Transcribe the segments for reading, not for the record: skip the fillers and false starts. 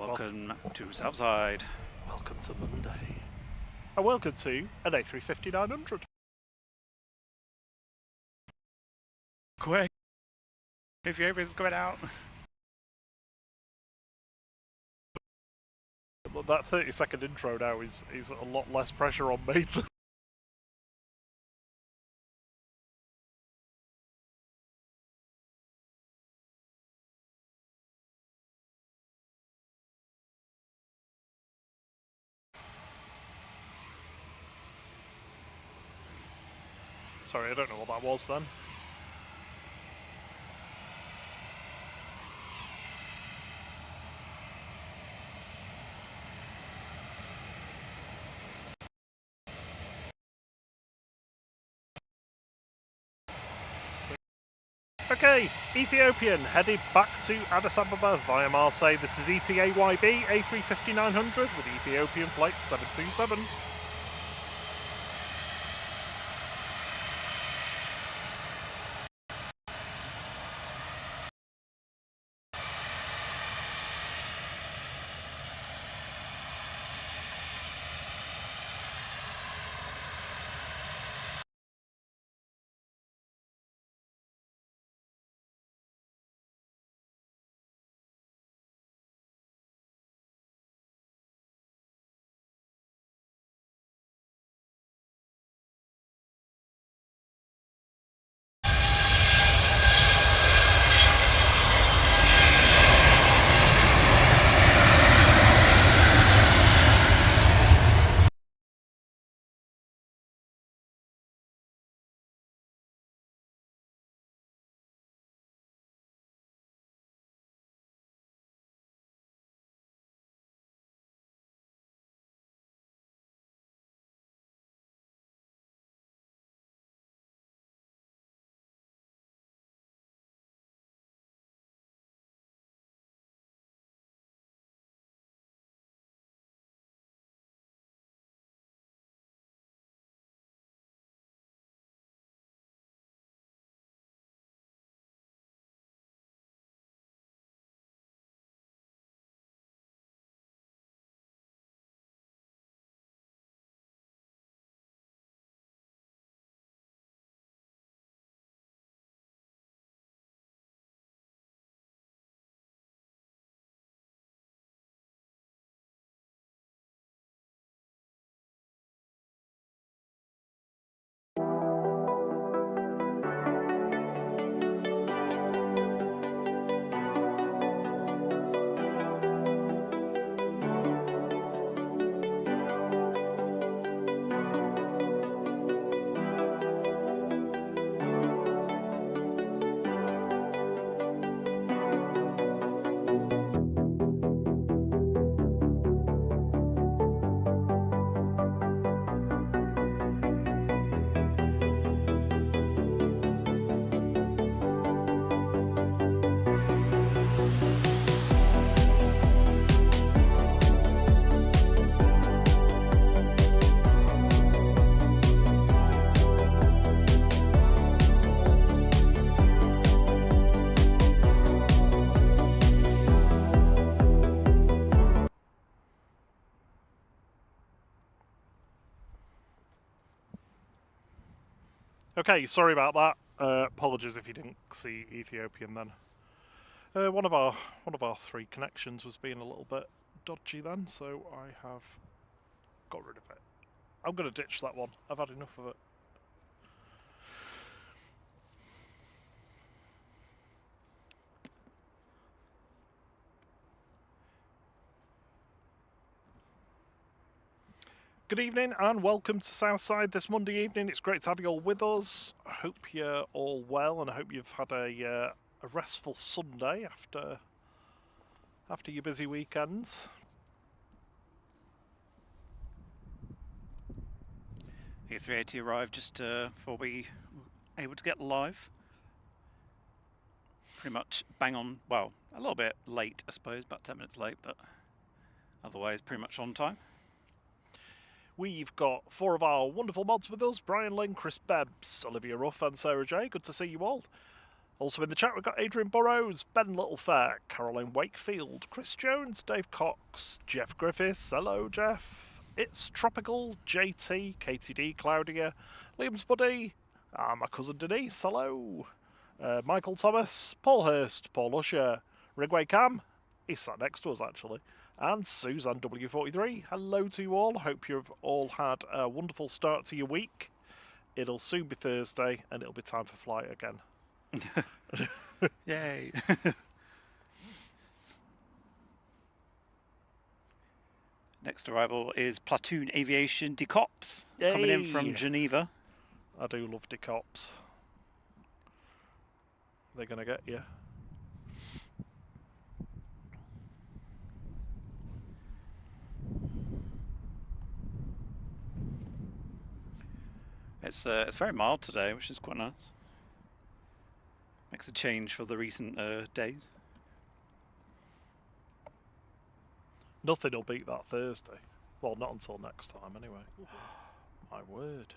Welcome to Southside. Welcome to Monday. And welcome to an A350-900. Quick! Ethiopia's going out. That 30-second intro now is a lot less pressure on me. Sorry, I don't know what that was then. Okay, Ethiopian headed back to Addis Ababa via Marseille. This is ETA-YB A350-900 with Ethiopian flight 727. Okay, sorry about that. Apologies if you didn't see Ethiopian then. One of our three connections was being a little bit dodgy then, so I have got rid of it. I'm going to ditch that one. I've had enough of it. Good evening and welcome to Southside this Monday evening. It's great to have you all with us. I hope you're all well and I hope you've had a restful Sunday after your busy weekends. The A380 arrived just before we were able to get live. Pretty much bang on, well, a little bit late I suppose, about 10 minutes late, but otherwise pretty much on time. We've got four of our wonderful mods with us: Brian Lynn, Chris Bebbs, Olivia Ruff and Sarah J. Good to see you all. Also in the chat, we've got Adrian Burrows, Ben Littlefair, Caroline Wakefield, Chris Jones, Dave Cox, Jeff Griffiths. Hello, Jeff. It's Tropical, JT, KTD, Claudia, Liam's Buddy, my cousin Denise. Hello. Michael Thomas, Paul Hurst, Paul Usher, Rigway Cam. He's sat next to us, actually. And Suzanne W43. Hello to you all. Hope you've all had a wonderful start to your week. It'll soon be Thursday, and it'll be time for flight again. Yay! Next arrival is Platoon Aviation Decops, coming in from Geneva. I do love decops. They're going to get you. It's very mild today, which is quite nice. Makes a change for the recent days. Nothing will beat that Thursday. Well, not until next time, anyway. My word.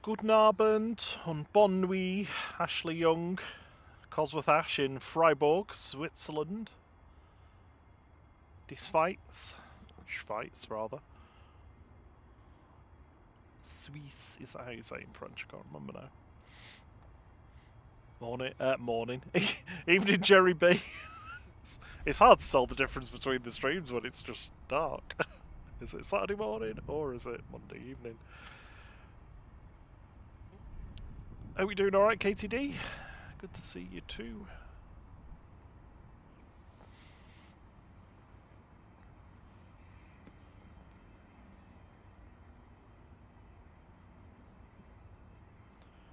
Guten Abend und bonne nuit, Ashley Young, Cosworth Ash in Freiburg, Switzerland. Die Schweiz, rather. Suisse, is that how you say it in French? I can't remember now. Morning. Evening, Jerry B. It's hard to tell the difference between the streams when it's just dark. Is it Saturday morning or is it Monday evening? Are we doing alright, KTD? Good to see you too.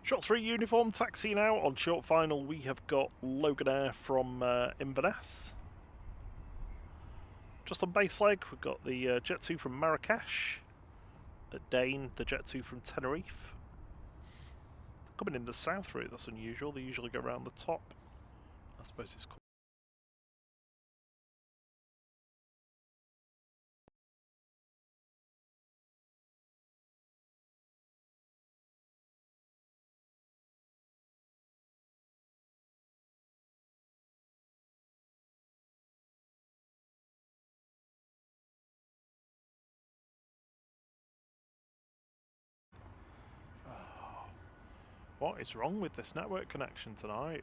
Short 3 uniform taxi now. On short final we have got Logan Air from Inverness. Just on base leg we've got the Jet 2 from Marrakesh. At Dane, the Jet 2 from Tenerife. Coming in the south route, that's unusual. They usually go around the top. I suppose it's called. What is wrong with this network connection tonight?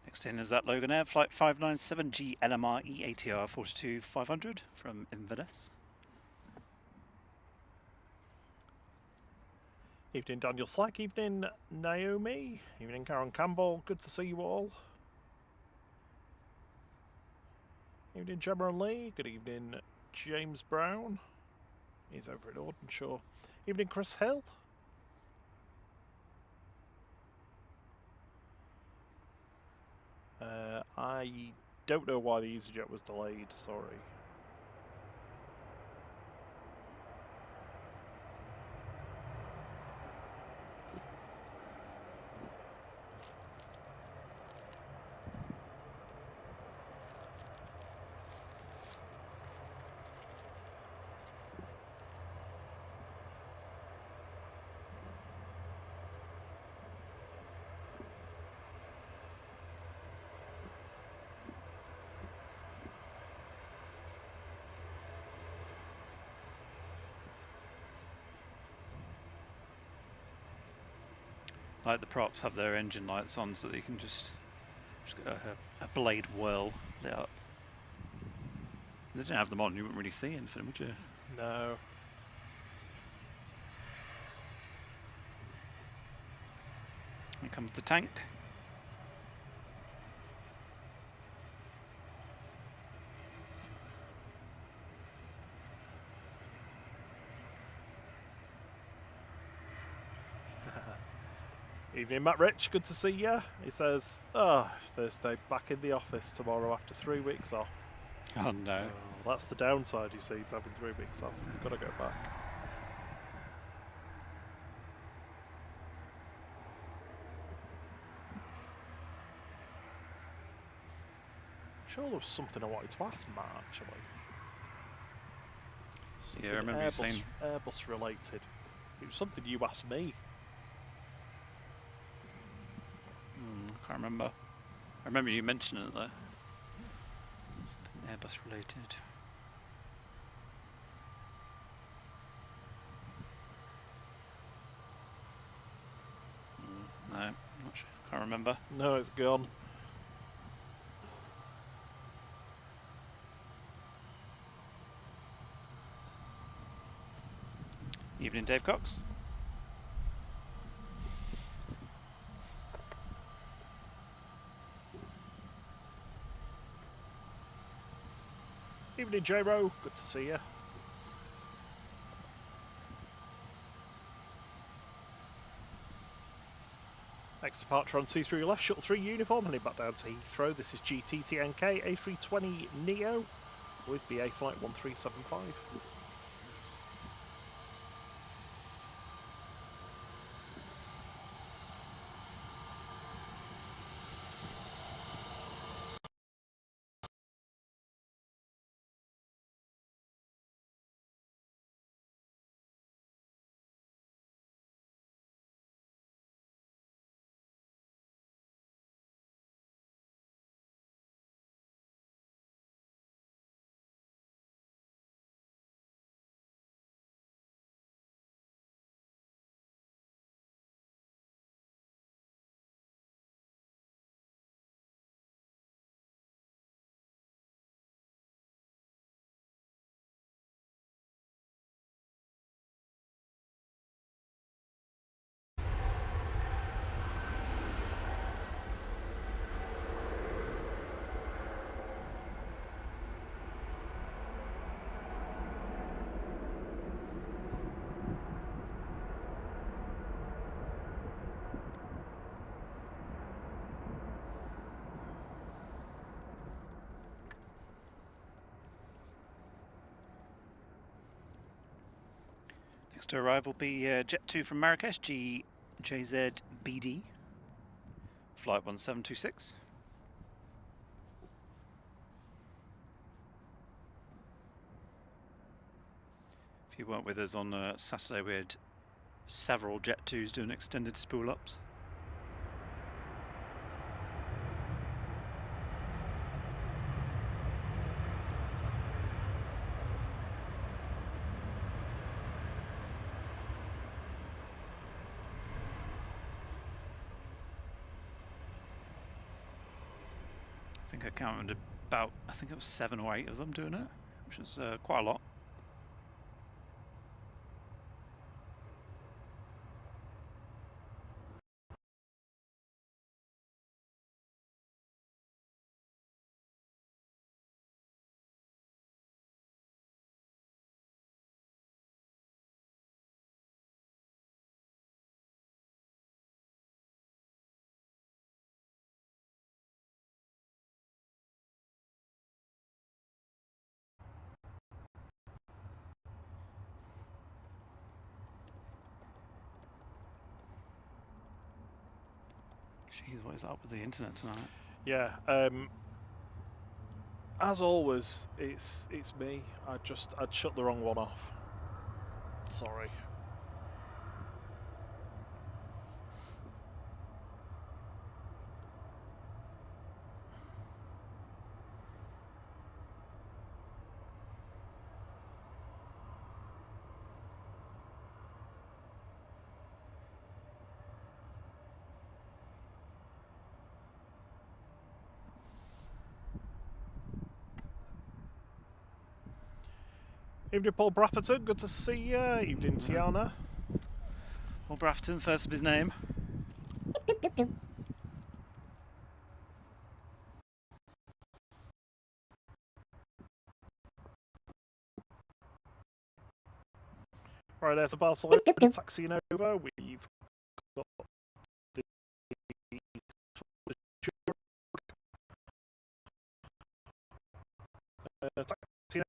Next in is that Logan Air Flight 597G LMR EATR 42500 from Inverness. Evening Daniel Slack, evening Naomi, evening Karen Campbell, good to see you all. Evening Gemma and Lee, good evening James Brown, he's over at Audenshaw. Evening Chris Hill. I don't know why the EasyJet was delayed, sorry. Like the props have their engine lights on, so that you can just get a blade whirl lit up. If they didn't have them on, you wouldn't really see anything, would you? No. Here comes the tank. Evening, Matt Rich. Good to see you. He says, "Oh, first day back in the office tomorrow after 3 weeks off." Oh no. Oh, that's the downside, you see, to having 3 weeks off. You've got to go back. I'm sure there was something I wanted to ask Matt, actually. Something Yeah, I remember you saying... Airbus related. It was something you asked me. I can't remember. I remember you mentioning it though. Something Airbus related. No, not sure. Can't remember. No, it's gone. Evening, Dave Cox. Evening, J-Ro. Good to see you. Next departure on 23 left, shuttle 3 uniform, heading back down to Heathrow. This is GTTNK A320 Neo with BA flight 1375. Next to arrive will be Jet 2 from Marrakesh, GJZBD, flight 1726. If you weren't with us on Saturday, we had several Jet 2s doing extended spool ups. I think I counted about, I think it was 7 or 8 of them doing it, which is quite a lot. Jeez, what is up with the internet tonight? Yeah, as always, it's me. I'd shut the wrong one off. Sorry. Evening, Paul Bratherton. Good to see you. Evening, Tiana. Paul Brafton, first of his name. Right, there's a Barcelona taxiing over. We've got the taxiing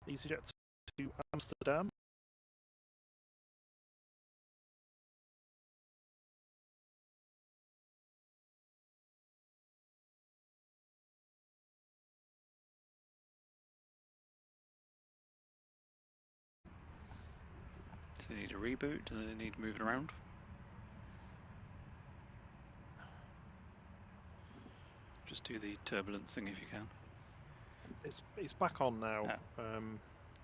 EasyJet to Amsterdam. Do they need a reboot? Do they need moving around? Just do the turbulence thing if you can. It's back on now. Yeah.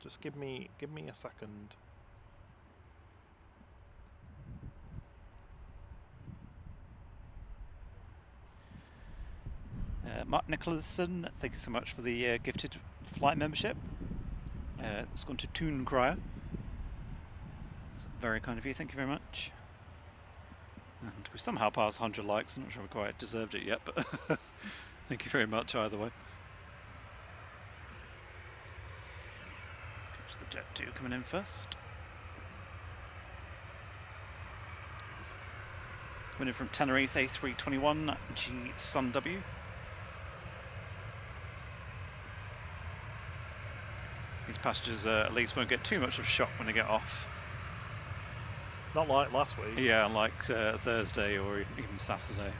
Just give me a second. Mark Nicholson, thank you so much for the gifted flight membership. It's gone to Toon Crier. It's very kind of you, thank you very much. And we somehow passed 100 likes. I'm not sure we quite deserved it yet, but thank you very much either way. Catch the Jet 2 coming in first. Coming in from Tenerife A321 G Sun W. These passengers at least won't get too much of a shock when they get off. Not like last week. Yeah, like Thursday or even Saturday.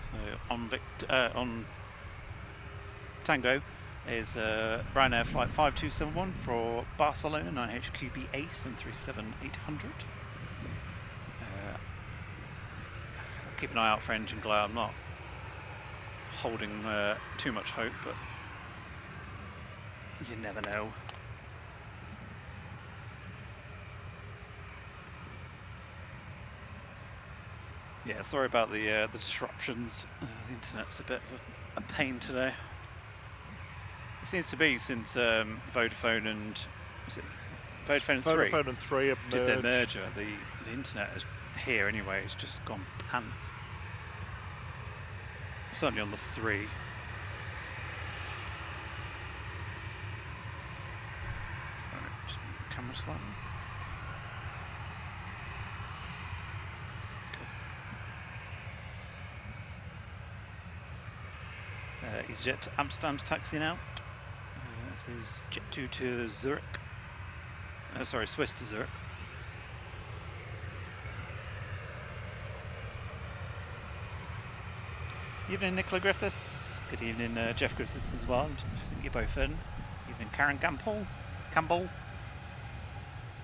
So on Tango is Ryanair flight 5271 for Barcelona 9HQB Ace and 37800. Keep an eye out for engine glare. I'm not holding too much hope, but you never know. Yeah, sorry about the disruptions. The internet's a bit of a pain today. It seems to be since Vodafone and was it Vodafone and Vodafone and 3 have did their merged. merger. The internet is, here anyway has just gone pants. Certainly on the 3. Just move the camera slightly. EasyJet to Amsterdam's taxiing out. This is Jet 2 to Zurich. Sorry, Swiss to Zurich. Evening, Nicola Griffiths. Good evening, Jeff Griffiths as well. I think you're both in. Evening, Karen Campbell. I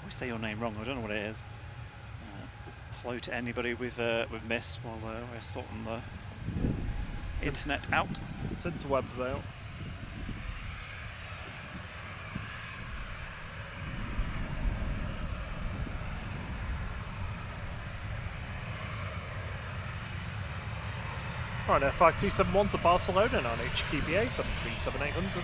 always say your name wrong. I don't know what it is. Hello to anybody we've missed while we're sorting the internet out. It's interwebs out. Right now, 5271 to Barcelona on HQBA 737-800.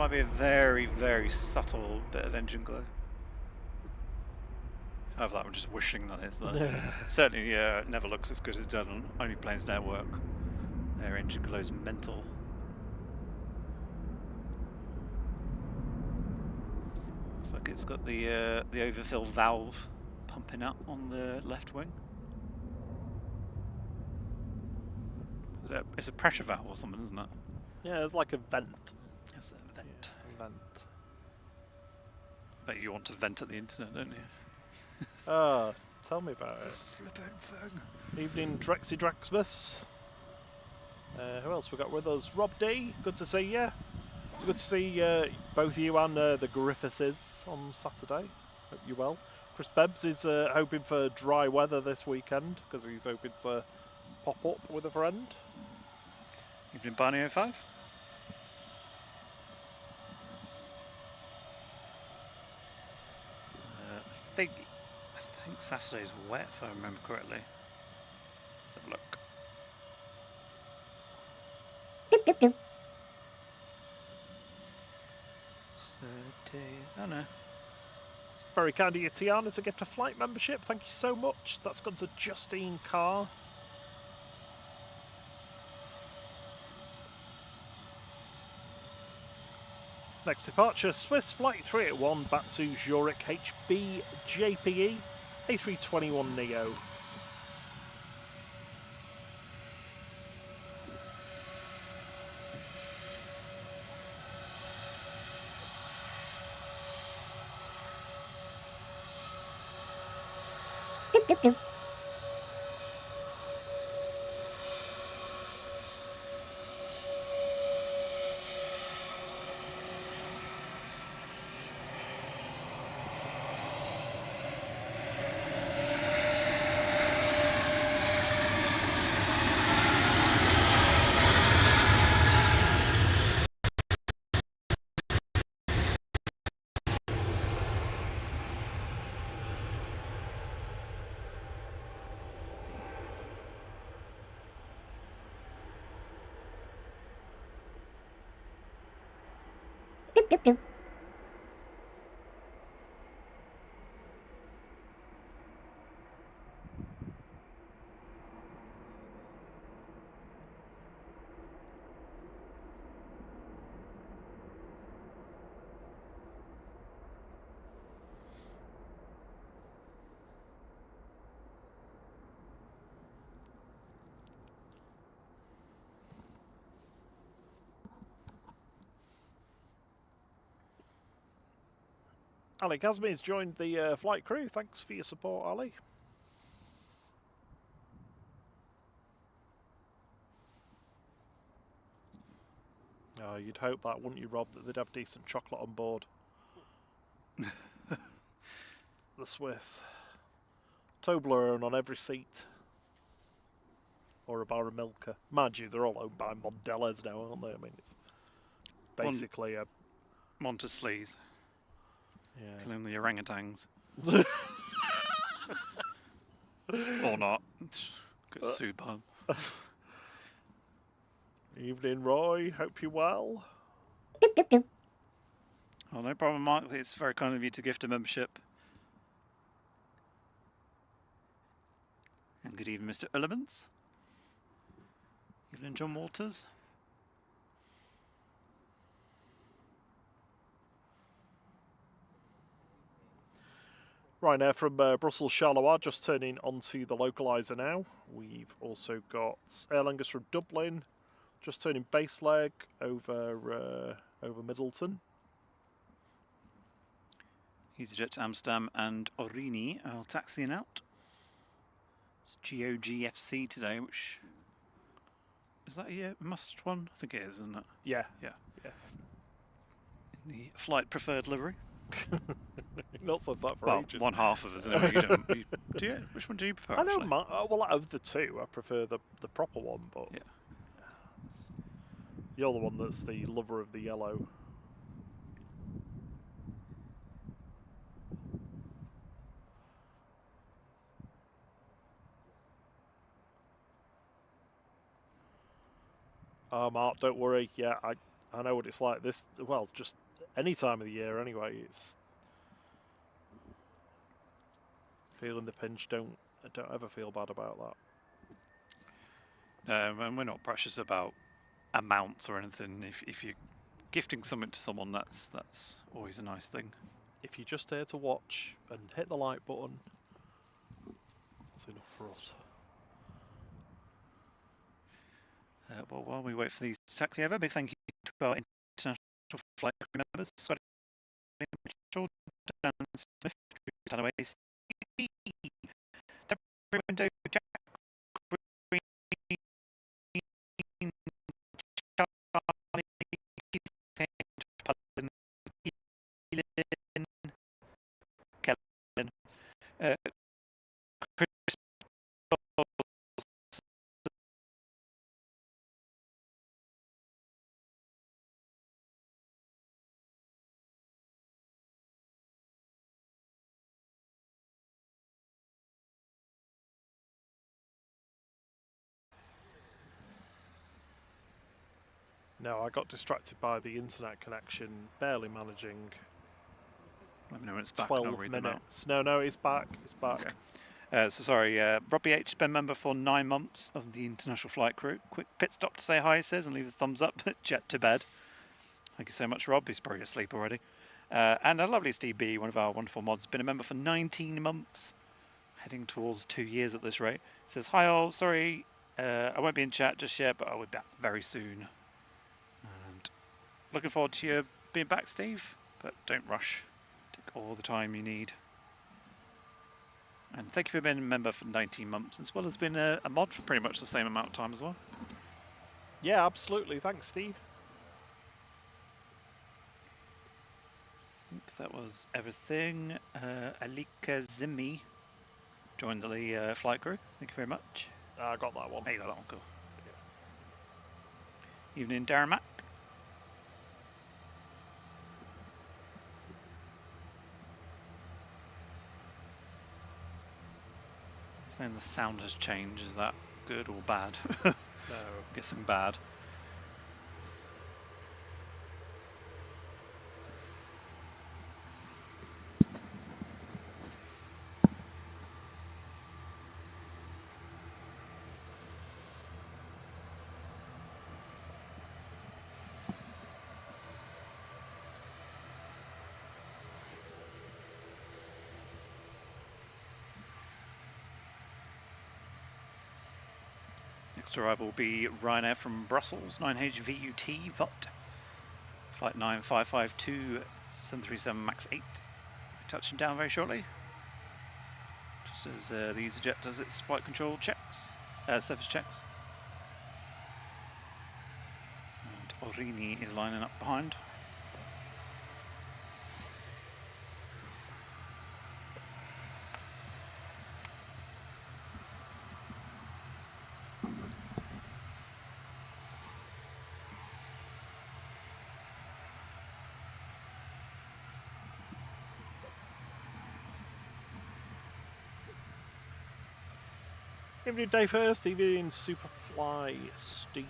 might be a very, very subtle bit of engine glow. However, I'm just wishing that it's there. Certainly, it never looks as good as done on only planes network. Their engine glow's mental. Looks like it's got the overfill valve pumping up on the left wing. It's a pressure valve or something, isn't it? Yeah, it's like a vent. It's a vent. Yeah, a vent. I bet you want to vent at the internet, don't you? Ah, tell me about it. Flipping thing. Evening, Drexy Draxmas. Who else we got with us? Rob D, good to see you. It's good to see both you and the Griffiths on Saturday. Hope you're well. Chris Bebbs is hoping for dry weather this weekend because he's hoping to pop up with a friend. Evening, Barney 05. I think Saturday's wet, if I remember correctly. Let's have a look. Saturday, oh no. It's very kind of you, Tiana, to gift a flight membership. Thank you so much. That's gone to Justine Carr. Next departure, Swiss Flight 381 back to Zurich HB JPE A321 Neo. Ali Kazmi's joined the flight crew. Thanks for your support, Ali. Oh, you'd hope that, wouldn't you, Rob, that they'd have decent chocolate on board. The Swiss. Toblerone on every seat. Or a bar of Milka. Mind you, they're all owned by Mondelez now, aren't they? I mean, it's basically a... Montesleys. Yeah. Killing the orangutans. Or not. Get sued by them. Evening, Roy. Hope you're well. Oh, no problem, Mark. It's very kind of you to gift a membership. And good evening, Mr. Elements. Evening, John Walters. Ryanair from Brussels Charleroi just turning onto the localizer now. We've also got Aer Lingus from Dublin just turning base leg over Middleton. EasyJet to Amsterdam and Orini are taxiing out. It's GOGFC today, which... Is that a mustard one? I think it is, isn't it? Yeah. Yeah. In the flight preferred livery. Not said that for Well, ages. one half of us, anyway. You don't, do you? Which one do you prefer? I don't mind. Well, out of the two, I prefer the proper one, but Yeah. You're the one that's the lover of the yellow. Oh, Mark, don't worry. Yeah, I know what it's like this, well, just any time of the year anyway. It's feeling the pinch. Don't ever feel bad about that. And we're not precious about amounts or anything. If you're gifting something to someone, that's always a nice thing. If you're just here to watch and hit the like button, that's enough for us. Well, while we wait for these to taxi over, big thank you to our international flight crew members, Scotty Mitchell, Dan Smith, Tanaway, Deborah Window, Jack Green, Charlie, Keith Payne, Kellen, Chris No, I got distracted by the internet connection, barely managing. Let me know when it's back. 12 and I'll read them out. minutes. No, it's back. It's back. Okay. So sorry, Robbie H, been member for 9 months of the international flight crew. Quick pit stop to say hi, he says, and leave a thumbs up. Jet to bed. Thank you so much, Rob. He's probably asleep already. And our lovely Steve B, one of our wonderful mods, been a member for 19 months, heading towards 2 years at this rate. Says, hi all, sorry, I won't be in chat just yet, but I'll be back very soon. And looking forward to you being back, Steve, but don't rush. Take all the time you need. And thank you for being a member for 19 months, as well as being a mod for pretty much the same amount of time as well. Yeah, absolutely. Thanks, Steve. I think that was everything. Alika Zimi joined the flight crew. Thank you very much. I got that one. There you got that one, cool. Yeah. Evening, Darren Mack. Saying the sound has changed. Is that good or bad? No. Guessing bad. Next arrival will be Ryanair from Brussels, 9HVUT, VUT, flight 9552, 737 MAX 8. Touching down very shortly. Just as the EasyJet does its flight control checks, surface checks. And Orini is lining up behind. Evening, Dave Hurst. Evening, Superfly Steve.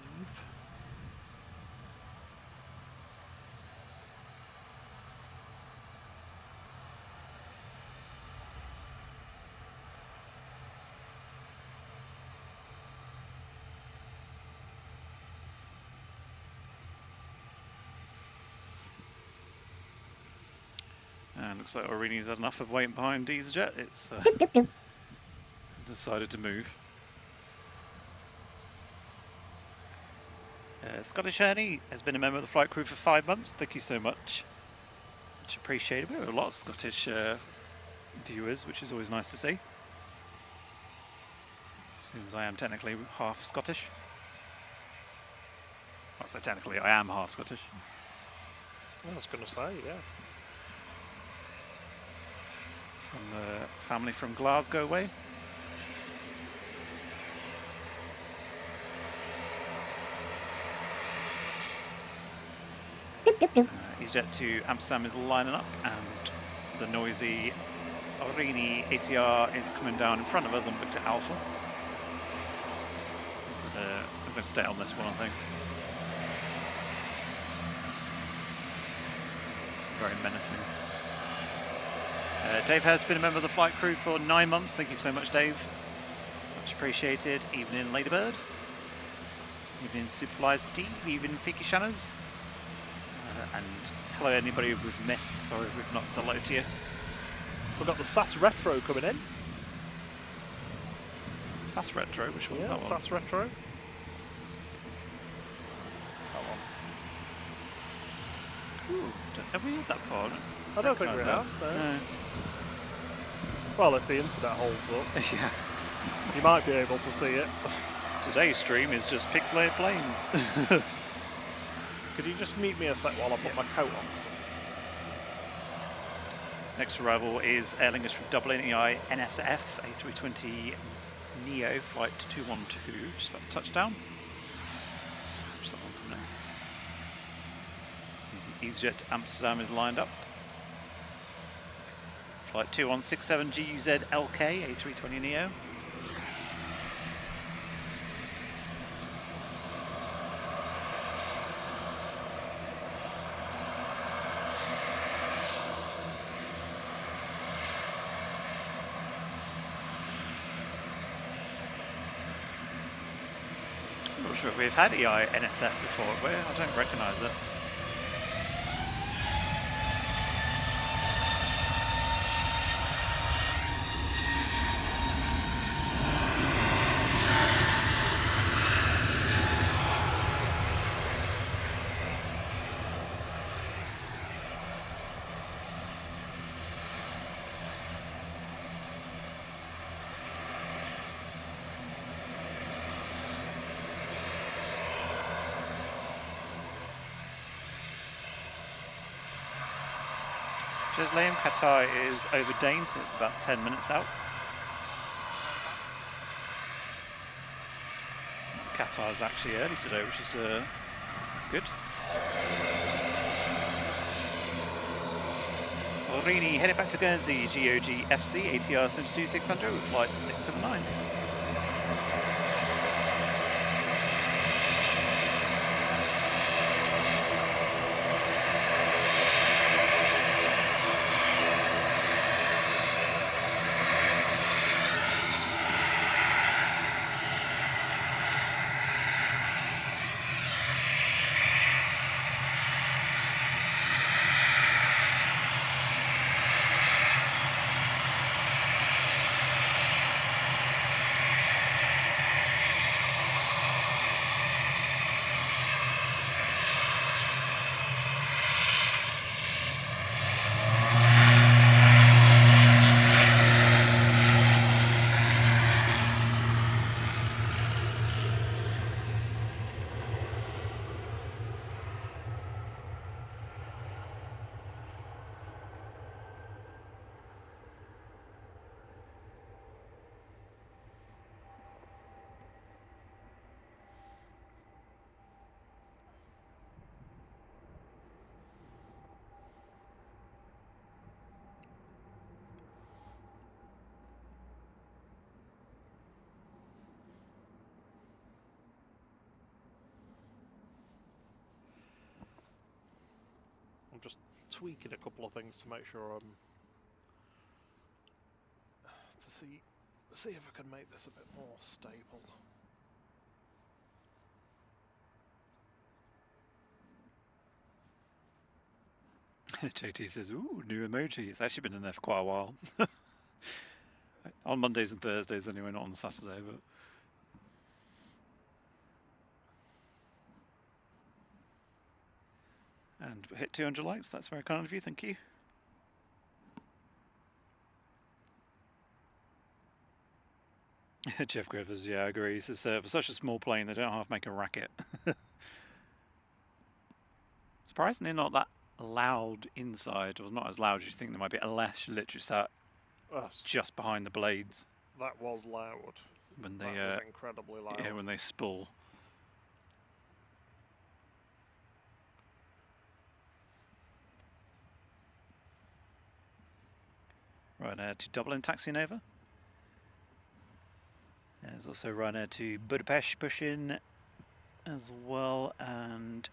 And looks like Orini's had enough of waiting behind EasyJet. It's decided to move. Scottish Ernie has been a member of the flight crew for 5 months. Thank you so much. Much appreciated. We have a lot of Scottish viewers, which is always nice to see. Since I am technically half Scottish. Well, so technically I am half Scottish. I was going to say, yeah. From family from Glasgow way. EasyJet to Amsterdam is lining up, and the noisy Orini ATR is coming down in front of us on Victor Alpha. I'm going to stay on this one, I think. very menacing. Dave has been a member of the flight crew for 9 months. Thank you so much, Dave. Much appreciated. Evening, Ladybird. Evening, Superfly Steve. Evening, Fiki Shanners. And hello, anybody we've missed. Sorry if we've not said hello to you. We've got the SAS Retro coming in. SAS Retro? Which one's that one? SAS Retro. That one. Ooh, have we had that before? I don't think we have. No. Well, if the internet holds up, Yeah. you might be able to see it. Today's stream is just pixelated planes. Could you just meet me a sec while I put my coat on? Next arrival is Aer Lingus from Dublin, EI NSF, A320 Neo, flight 212, just about to touchdown. Where's that one coming in? EasyJet to Amsterdam is lined up. Flight 2167 GUZ LK, A320 Neo. I'm not sure if we've had EI NSF before, have we? I don't recognise it. Liam, Qatar is over Dane, so it's about 10 minutes out. Qatar is actually early today, which is good. Rini headed back to Guernsey, GOG FC, ATR 72600 with flight 679. I'm just tweaking a couple of things to make sure to see if I can make this a bit more stable. JT says, ooh, new emoji. It's actually been in there for quite a while. On Mondays and Thursdays anyway, not on Saturday, but... And we hit 200 likes, that's very kind of you, thank you. Jeff Griffiths, yeah, I agree. He says, for such a small plane, they don't have to make a racket. Surprisingly not that loud inside, or not as loud as you think they might be, unless you literally sat just behind the blades. That was loud. When they, that was incredibly loud. Yeah, when they spool. Ryanair to Dublin, taxiing over. There's also Ryanair to Budapest pushing as well, and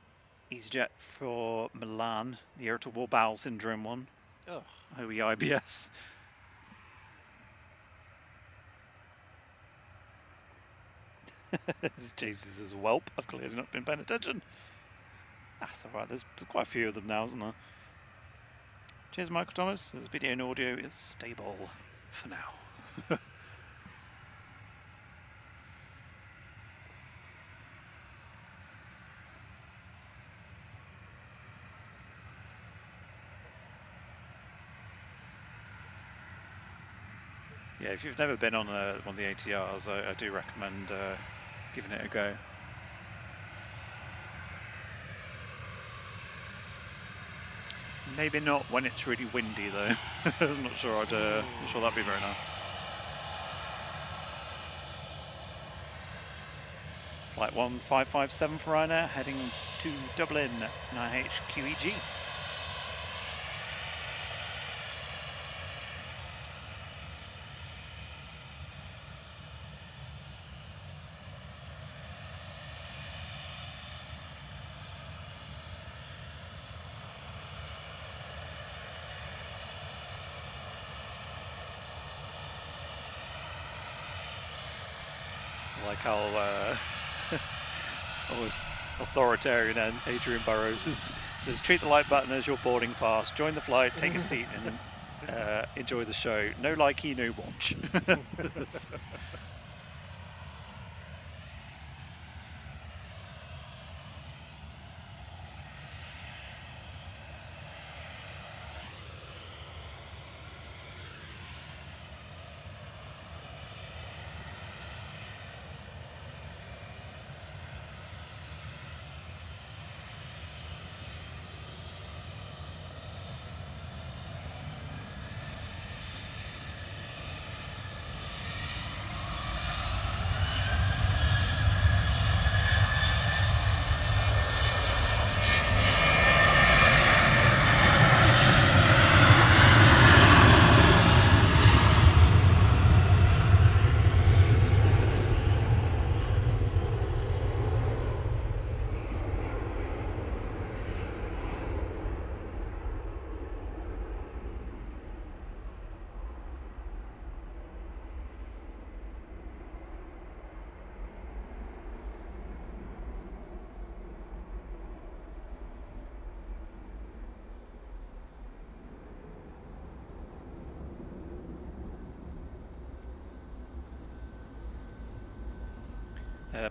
EasyJet for Milan, the irritable bowel syndrome one. Oh. OE IBS. Jesus is a whelp. I've clearly not been paying attention. That's alright, there's quite a few of them now, isn't there? Cheers, Michael Thomas. This video and audio is stable for now. Yeah, if you've never been on one of the ATRs, I do recommend giving it a go. Maybe not when it's really windy, though. I'm not sure I'm sure that'd be very nice. Flight 1557 for Ryanair, heading to Dublin, 9HQEG. Like how always authoritarian and Adrian Burrows says, treat the like button as your boarding pass, join the flight, take a seat and enjoy the show. No likey, no watch.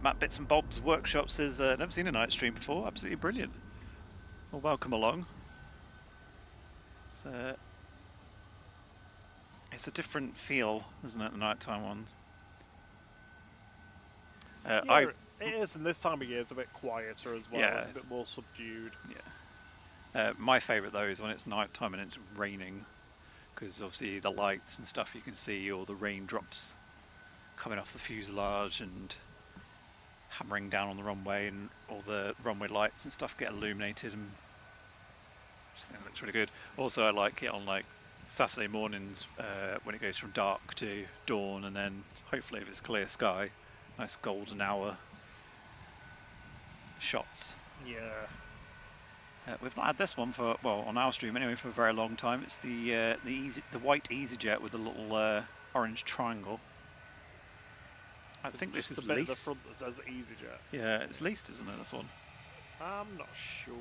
Matt Bits and Bob's Workshop says, never seen a night stream before, absolutely brilliant. Well, welcome along. It's a different feel, isn't it, the nighttime ones? Yeah, it is, and this time of year it's a bit quieter as well, it's a bit more subdued. Yeah. My favourite though is when it's nighttime and it's raining, because obviously the lights and stuff you can see, or the raindrops coming off the fuselage and hammering down on the runway, and all the runway lights and stuff get illuminated, and I just think it looks really good. Also, I like it on like Saturday mornings when it goes from dark to dawn, and then hopefully if it's clear sky, nice golden hour shots. Yeah. We've not had this one for, well, on our stream anyway, for a very long time. It's the white EasyJet with the little orange triangle. I think this is the bit leased. at the front that says EasyJet. Yeah, it's leased, isn't it, this one? I'm not sure.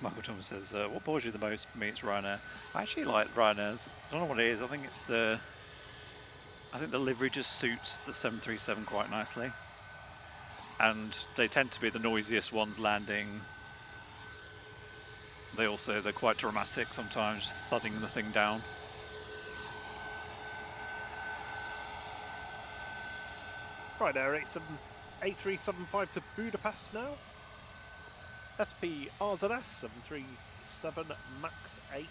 Michael Thomas says, what bores you the most? For me, it's Ryanair. I actually like Ryanair's. I don't know what it is. I think it's I think the livery just suits the 737 quite nicely. And they tend to be the noisiest ones landing. They're quite dramatic sometimes, thudding the thing down. Right there, 8375 to Budapest now. SP RZS 737 MAX 8.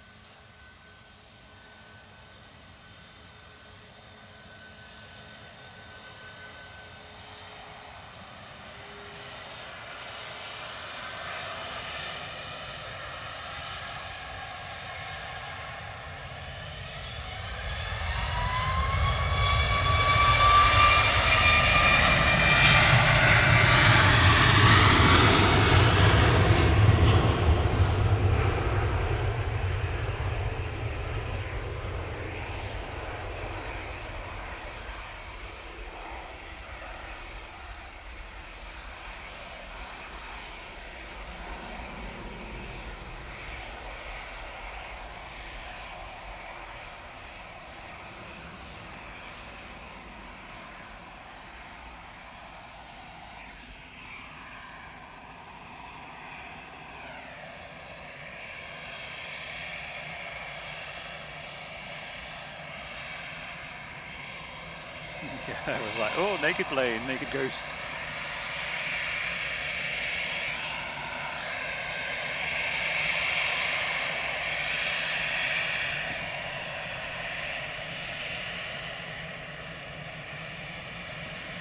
Yeah, it was like, oh, naked plane, naked ghost.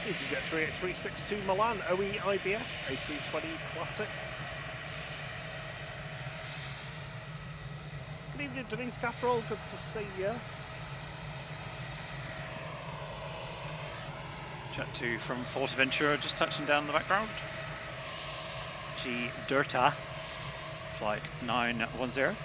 EasyJet 38362 Milan, OE IBS, A320 Classic. Good evening, Denise Catherall, good to see you. Jet 2 from Forteventura, just touching down in the background. G Dirta, flight 910.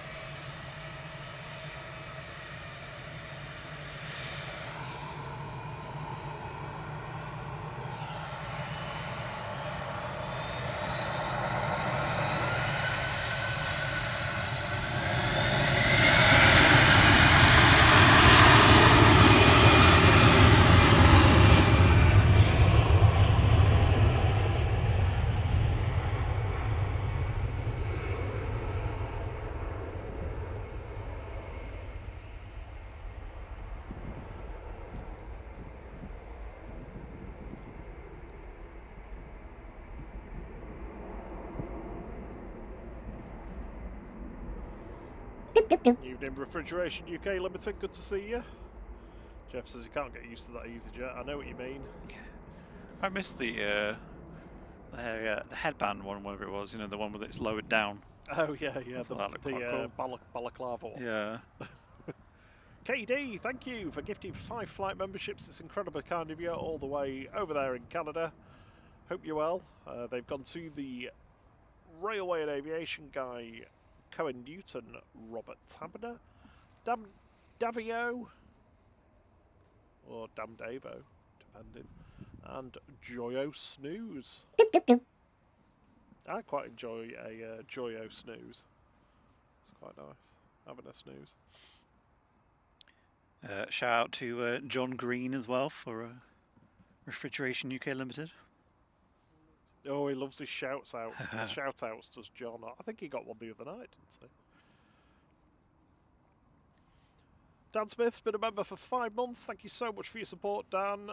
Evening Refrigeration UK Limited, good to see you. Jeff says you can't get used to that EasyJet. I know what you mean. I missed the headband one, whatever it was. You know, the one with it's lowered down. Oh yeah, yeah, the balaclava one. Yeah. KD, thank you for gifting 5 flight memberships. It's incredibly kind of you, all the way over there in Canada. Hope you're well. They've gone to the railway and aviation guy, Cohen Newton, Robert Tabner, Davio, or Dam Davo, depending, and Joyo Snooze. I quite enjoy a Joyo Snooze. It's quite nice, having a snooze. Shout out to John Green as well for Refrigeration UK Limited. Oh, he loves his shouts out. Shout outs does John. I think he got one the other night, didn't he? Dan Smith's been a member for 5 months. Thank you so much for your support, Dan.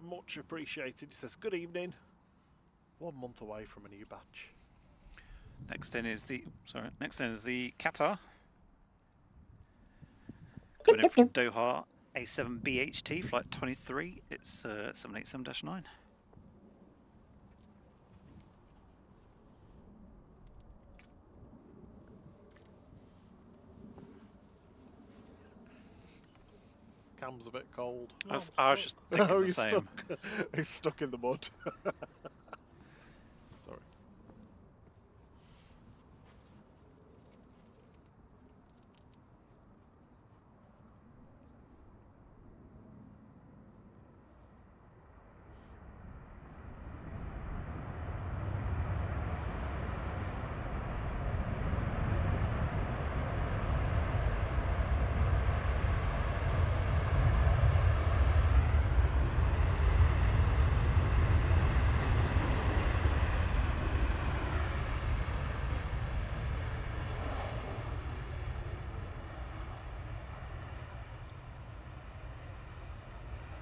Much appreciated. He says, good evening. 1 month away from a new batch. Next in is the Qatar. Coming in from Doha, A7BHT, flight 23. It's 787-9. Cam's a bit cold. I was just thinking the same. Stuck. He's stuck in the mud. Sorry.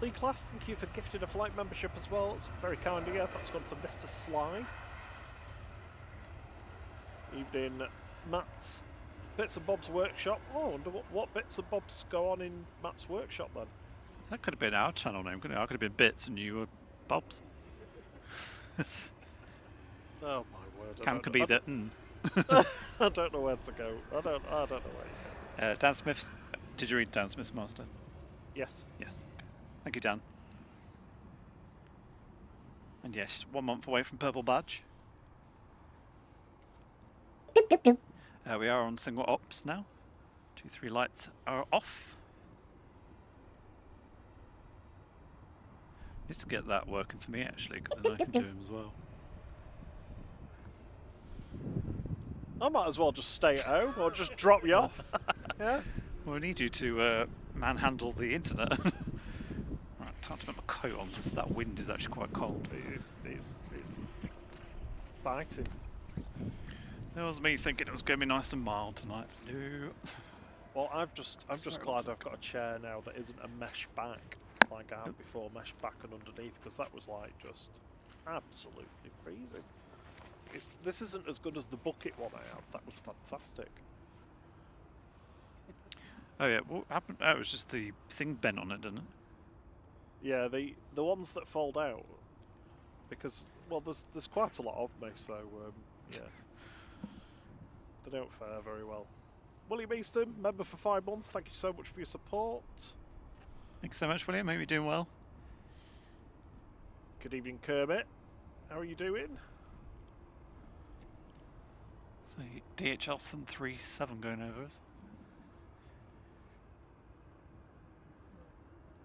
Lee Class, thank you for gifting a flight membership as well. It's very kind of you. That's gone to Mr. Sly. Evening, Matt's Bits and Bob's workshop. Oh, I wonder what Bits and Bobs go on in Matt's workshop then. That could have been our channel name, couldn't it? I could have been Bits and you were Bobs. Oh my word! Cam could be that. I don't know where to go. I don't know where to go. Dan Smith's. Did you read Dan Smith's master? Yes. Yes. Thank you, Dan. And yes, 1 month away from Purple Badge. We are on single ops now. 2-3 lights are off. Need to get that working for me actually, because then I can do them as well. I might as well just stay at home or just drop you off. Yeah. Well, I need you to manhandle the internet. Right, time to put my coat on because that wind is actually quite cold. It's biting. That was me thinking it was going to be nice and mild tonight. No. Well, I'm just glad I've got a chair now that isn't a mesh back my gown before meshed back and underneath, because that was like just absolutely freezing. This isn't as good as the bucket one I had. That was fantastic. Oh yeah, what happened? Oh, it was just the thing bent on it, didn't it? Yeah, the ones that fold out, because well, there's quite a lot of me, so yeah, they don't fare very well. William Easton, member for 5 months. Thank you so much for your support. Thank you so much, William. Hope you're doing well. Good evening, Kermit. How are you doing? So DHL 737 going over us.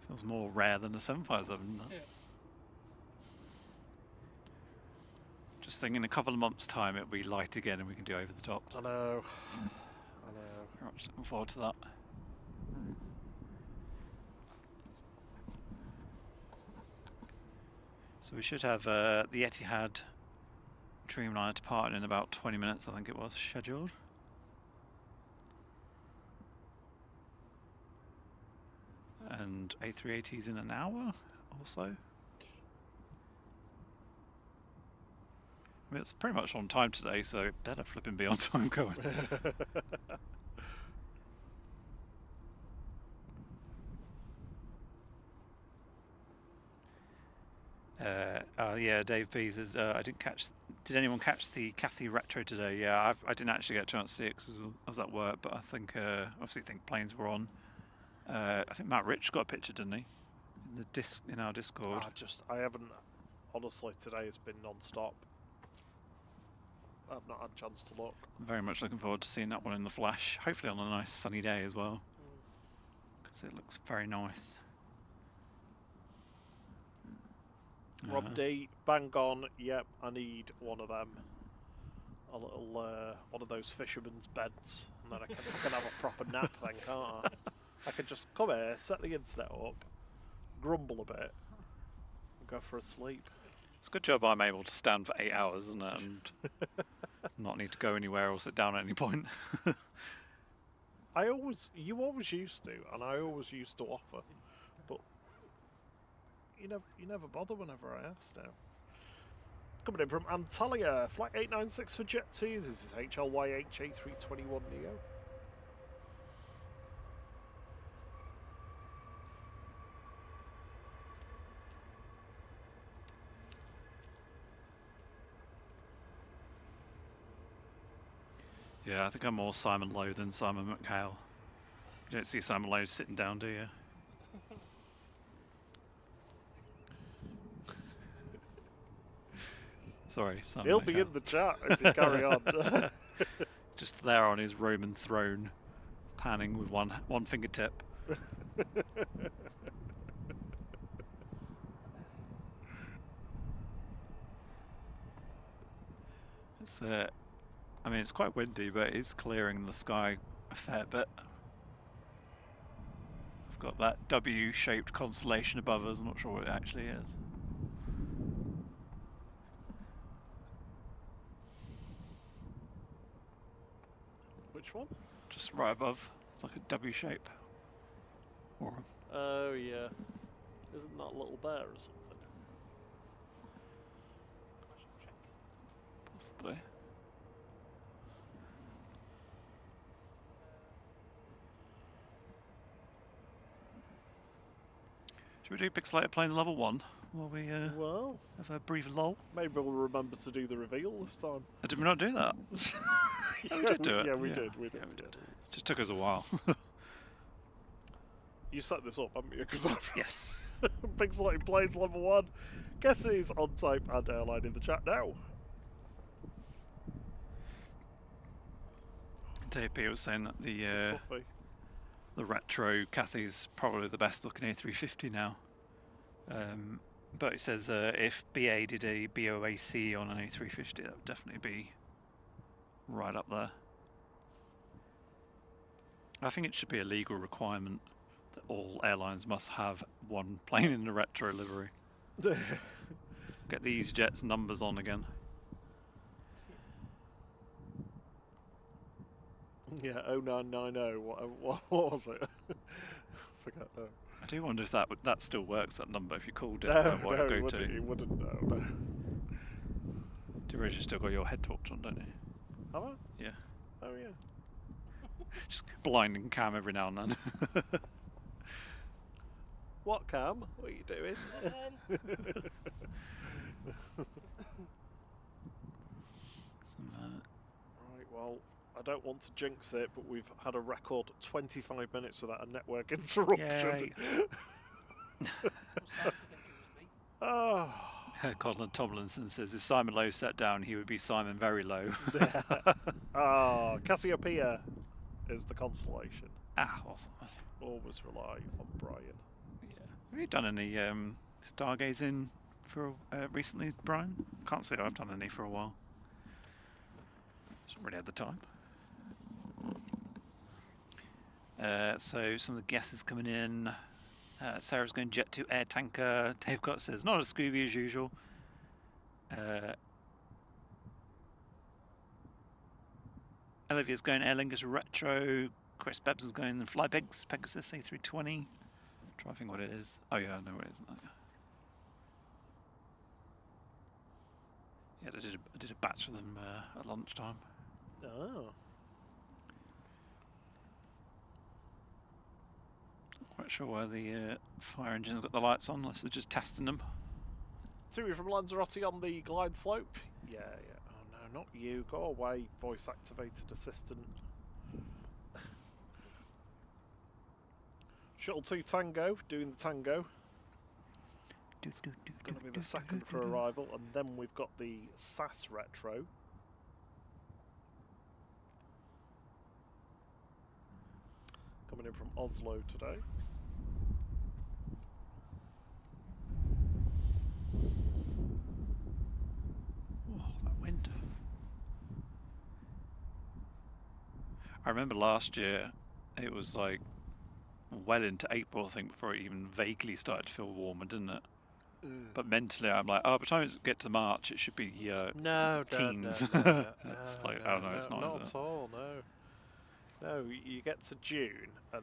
Feels more rare than a 757, doesn't it? Yeah. Just thinking in a couple of months' time it'll be light again and we can do over the tops. I know. Very much looking forward to that. So we should have the Etihad Dreamliner departing in about 20 minutes, I think it was scheduled. And A380's in an hour or so. I mean, it's pretty much on time today, so it better flipping be on time going. Yeah, Dave B says, I didn't catch. Did anyone catch the Cathy retro today? Yeah, I didn't actually get a chance to see it because I was at work, but I think obviously think planes were on. I think Matt Rich got a picture, didn't he? In our Discord. I haven't. Honestly, today has been non-stop. I've not had a chance to look. I'm very much looking forward to seeing that one in the flash. Hopefully on a nice sunny day as well, because it looks very nice. Rob D, bang on. Yep, I need one of them. A little one of those fisherman's beds, and then I can have a proper nap then, can't I? I can just come here, set the internet up, grumble a bit, and go for a sleep. It's a good job I'm able to stand for 8 hours, isn't it? And not need to go anywhere or sit down at any point. You always used to, and I always used to offer, but you never bother whenever I ask now. Coming in from Antalya, flight 896 for Jet 2. This is HLYH A321 Neo. Yeah, I think I'm more Simon Lowe than Simon McHale. You don't see Simon Lowe sitting down, do you? Sorry, Simon He'll McHale. be in the chat if you carry on. Just there on his Roman throne, panning with one fingertip. It's I mean, it's quite windy, but it is clearing the sky a fair bit. I've got that W-shaped constellation above us. I'm not sure what it actually is. Which one? Just right above. It's like a W shape. Or Oh yeah. Isn't that a little bear or something? possibly. Should we do Pixelated Planes level 1 while we Well, have a brief lull? maybe we'll remember to do the reveal this time. Did we not do that? Yeah, we did do it. Yeah, we Yeah. did. We did. Yeah, we did. Just took us a while. You set this up, haven't you? Because Yes. Pixelated Planes level 1. Guess who's on type and airline in the chat now? JP was saying that the It's a toughie. the retro Cathy's probably the best looking A350 now. But it says if BA did a BOAC on an A350, that would definitely be right up there. I think it should be a legal requirement that all airlines must have one plane in the retro livery. Get the EasyJet's numbers on again. Yeah, 0990. What was it? Forget that. I do wonder if that still works, that number, if you called it, No, what no, it it would go to. wouldn't, no. Do you realise you still got your head torch on, don't you? Have I? Yeah. Oh, yeah. Just blinding cam every now and then. What, Cam? What are you doing? Right, well, I don't want to jinx it, but we've had a record 25 minutes without a network interruption. Oh. Colin Tomlinson says, if Simon Lowe sat down, he would be Simon Very Low. Oh, Cassiopeia is the constellation. Ah, awesome. Always rely on Brian. Yeah. Have you done any stargazing for recently, Brian? Can't say I've done any for a while. Just haven't really had the time. So some of the guesses coming in. Sarah's going jet to air tanker. Dave Cott says not a Scooby as usual. Olivia's going Aer Lingus retro. Chris Bebbs is going the Flypegs Pegasus A320. Trying to think what it is. Oh yeah, I know what it is. Yeah, I did a batch of them at lunchtime. Oh. Quite sure why the fire engine's got the lights on, unless they're just testing them. Tui from Lanzarote on the glide slope. Yeah, yeah. Oh no, not you. Go away, voice activated assistant. Shuttle 2 Tango, doing the Tango. Going to be the second for arrival, and then we've got the SAS Retro. Coming in from Oslo today. Oh, that wind. I remember last year, it was like well into April, I think, before it even vaguely started to feel warmer, didn't it? But mentally, I'm like, oh, by the time it gets to March, it should be teens. It's like, oh no, it's not. Not at all. No, no. You get to June and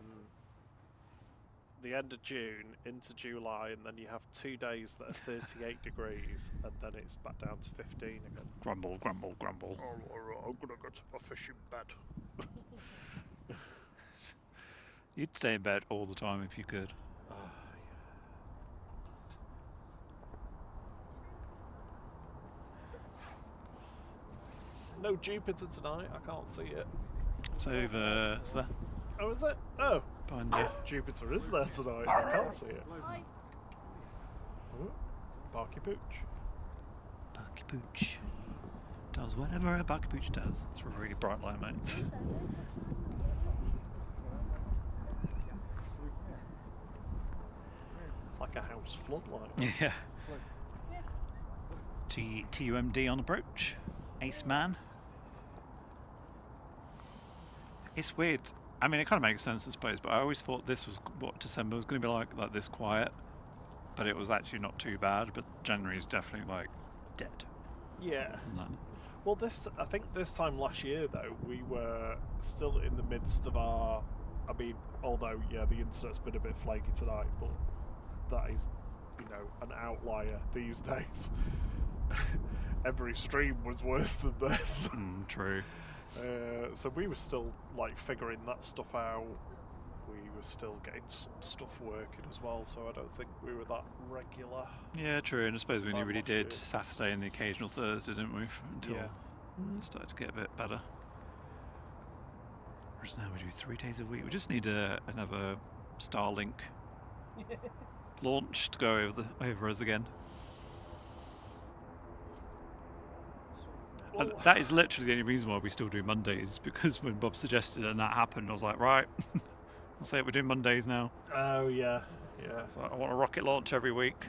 the end of June into July, and then you have 2 days that are 38 degrees, and then it's back down to 15 again. Grumble, grumble, grumble. Oh, all right, I'm gonna go to my fishing bed. You'd stay in bed all the time if you could. No Jupiter tonight, I can't see it. It's over. It's there. Oh, is it? Oh. Behind you. Jupiter is there tonight, I can't see it. Ooh, Barky Pooch. Barky Pooch. Does whatever a Barky Pooch does. It's a really bright light, mate. It's like a house floodlight. Yeah. TUMD on approach. Ace Man. It's weird. I mean, it kind of makes sense, I suppose, but I always thought this was what December was going to be like this quiet. But it was actually not too bad, but January is definitely like dead. Yeah. Isn't that? Well, I think this time last year, though, we were still in the midst of our, I mean, although, yeah, the internet's been a bit flaky tonight, but that is, you know, an outlier these days. Every stream was worse than this. True. So we were still, like, figuring that stuff out. We were still getting some stuff working as well, so I don't think we were that regular. Yeah, true, and I suppose we only really did year. Saturday and the occasional Thursday, didn't we? Until it started to get a bit better. Whereas now we do 3 days a week. We just need another Starlink launch to go over us again. Well, that is literally the only reason why we still do Mondays, because when Bob suggested it and that happened, I was like, right, let's say we're doing Mondays now. Oh, yeah, yeah. So I want a rocket launch every week.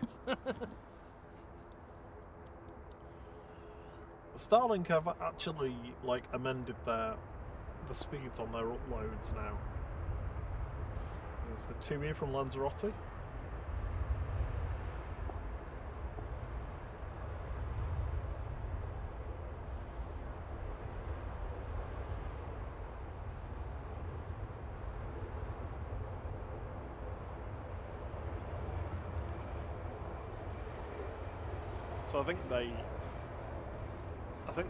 Starlink have actually, like, amended the speeds on their uploads now. There's the TUI from Lanzarote. So I think they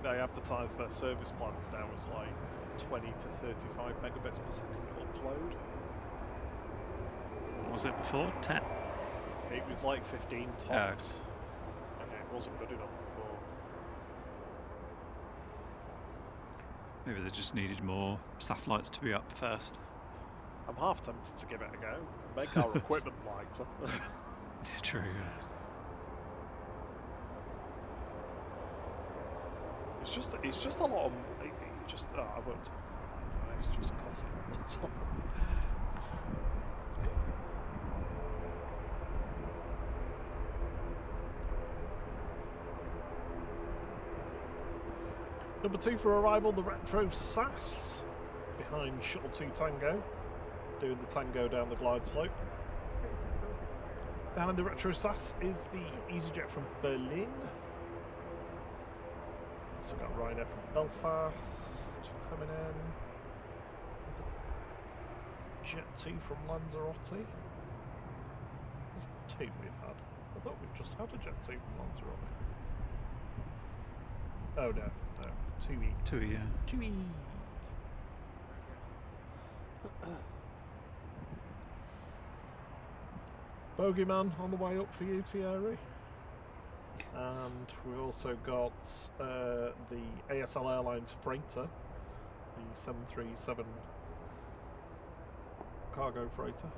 advertise their service plans now as like 20 to 35 megabits per second upload. What was it before? 10? It was like 15 tops. And it wasn't good enough before. Maybe they just needed more satellites to be up first. I'm half tempted to give it a go. Make our equipment lighter. True. It's just a lot of. I won't talk about that. It's just costing. That's all. Number 2 for arrival, the Retro SAS, behind Shuttle 2 Tango, doing the tango down the glide slope. Behind the Retro SAS is the EasyJet from Berlin. Also got Ryanair from Belfast coming in. Jet 2 from Lanzarote. Is it 2 we've had? I thought we just had a Jet 2 from Lanzarote. Oh no, 2E. 2, yeah. 2E. Bogeyman on the way up for you, Thierry. And we've also got the ASL Airlines freighter, the 737 cargo freighter.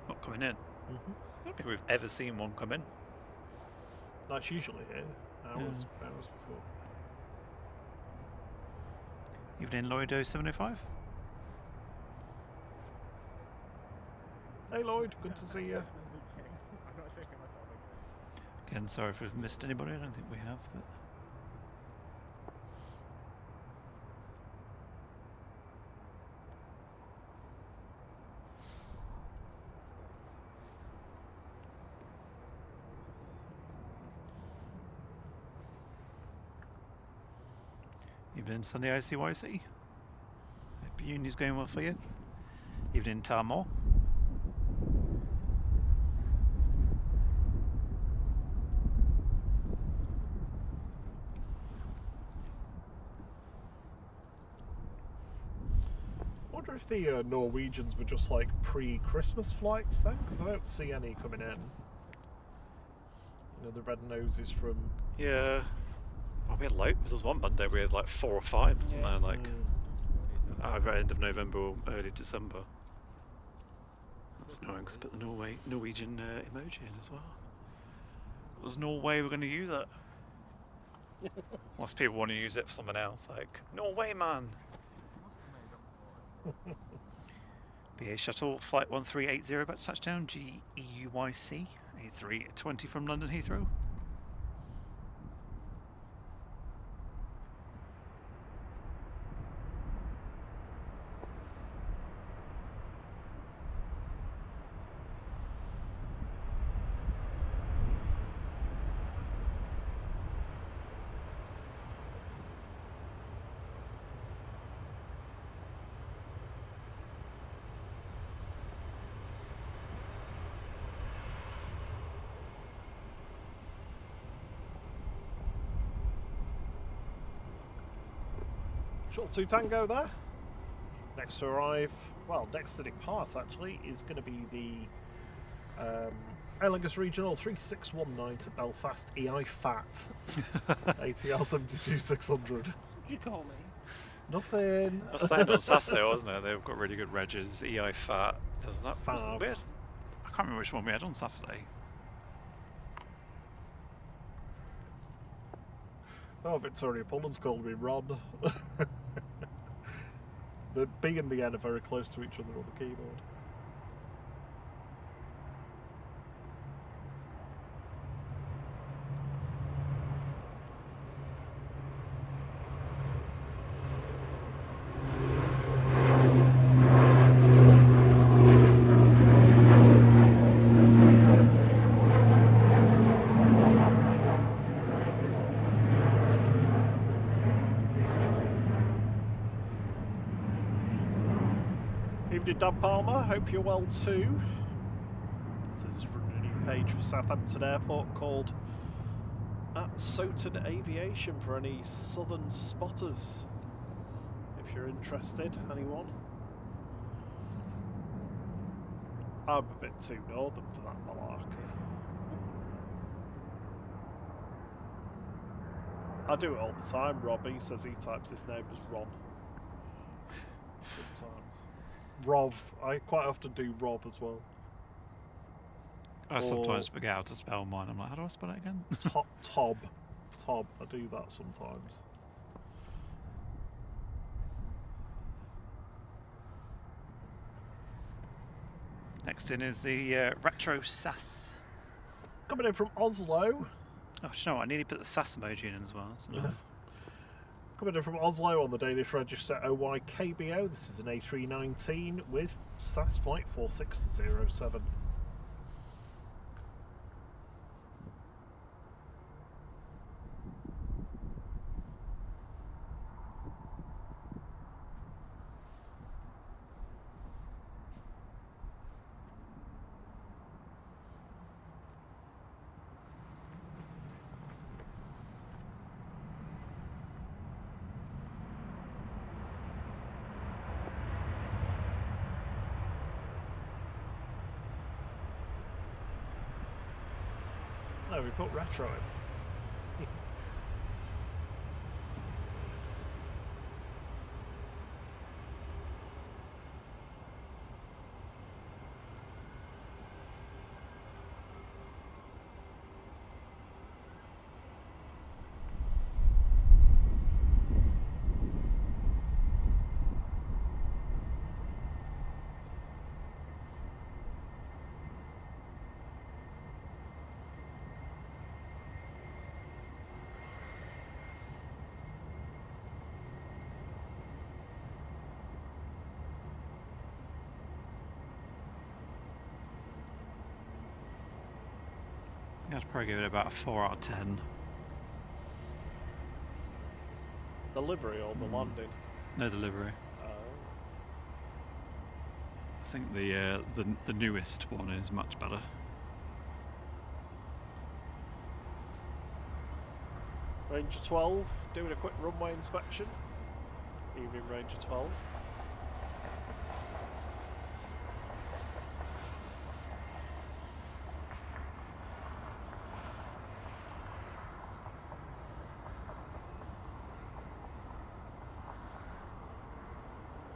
Not coming in. I don't think we've ever seen one come in. That's usually here, hours before. Evening, Lloyd 0705. Hey Lloyd, good to see you. Again, sorry if we've missed anybody. I don't think we have. But evening, Sunday ICYC. Hope uni's going well for you. Evening, Tamor. I wonder if the Norwegians were just like pre-Christmas flights then, because I don't see any coming in. You know, the red noses from. Yeah. Well, we had there was one Monday we had like 4 or 5, wasn't there? Like either end of November or early December. That's annoying because I put the Norwegian emoji in as well. There's no way we're going to use it. Unless people want to use it for someone else, like, no way, man. BA Shuttle, flight 1380 about to touchdown, GEUYC, A320 from London Heathrow. Shuttle 2 Tango there. Next to arrive, well, next to depart actually, is going to be the Aer Lingus Regional 3619 to Belfast EI FAT ATR 72600. What did you call me? Nothing. I was saying on Saturday, wasn't it? They've got really good regs. EI FAT. Doesn't that? Fab. Weird. I can't remember which one we had on Saturday. Oh, Victoria Pullman's called me Ron. The B and the N are very close to each other on the keyboard. Evening, Dan Palmer. Hope you're well too. This is a new page for Southampton Airport called Soton Aviation for any southern spotters, if you're interested. Anyone? I'm a bit too northern for that malarkey. I do it all the time. Robbie says he types his name as Ron. Sometimes. Rov. I quite often do Rob as well. I sometimes forget how to spell mine. I'm like, how do I spell it again? Tob. I do that sometimes. Next in is the Retro SAS. Coming in from Oslo. Oh, do you know what? I nearly put the SAS emoji in as well. So. Coming in from Oslo on the Danish register OYKBO. This is an A319 with SAS flight 4607. No, we put retro in. I'd probably give it about a 4 out of 10. The livery or the landing? No delivery. Oh. I think the newest one is much better. Ranger 12, doing a quick runway inspection. Evening Ranger 12.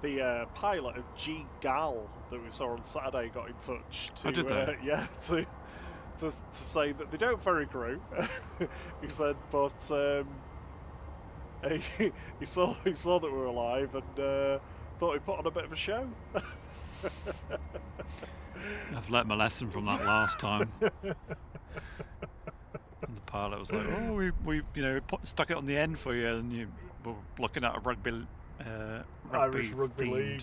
The pilot of G Gal that we saw on Saturday got in touch to to say that they don't ferry crew. He said, but he saw that we were alive and thought he'd put on a bit of a show. I've learnt my lesson from that last time. And the pilot was like, "Oh, we stuck it on the end for you, and you were looking at a Irish rugby league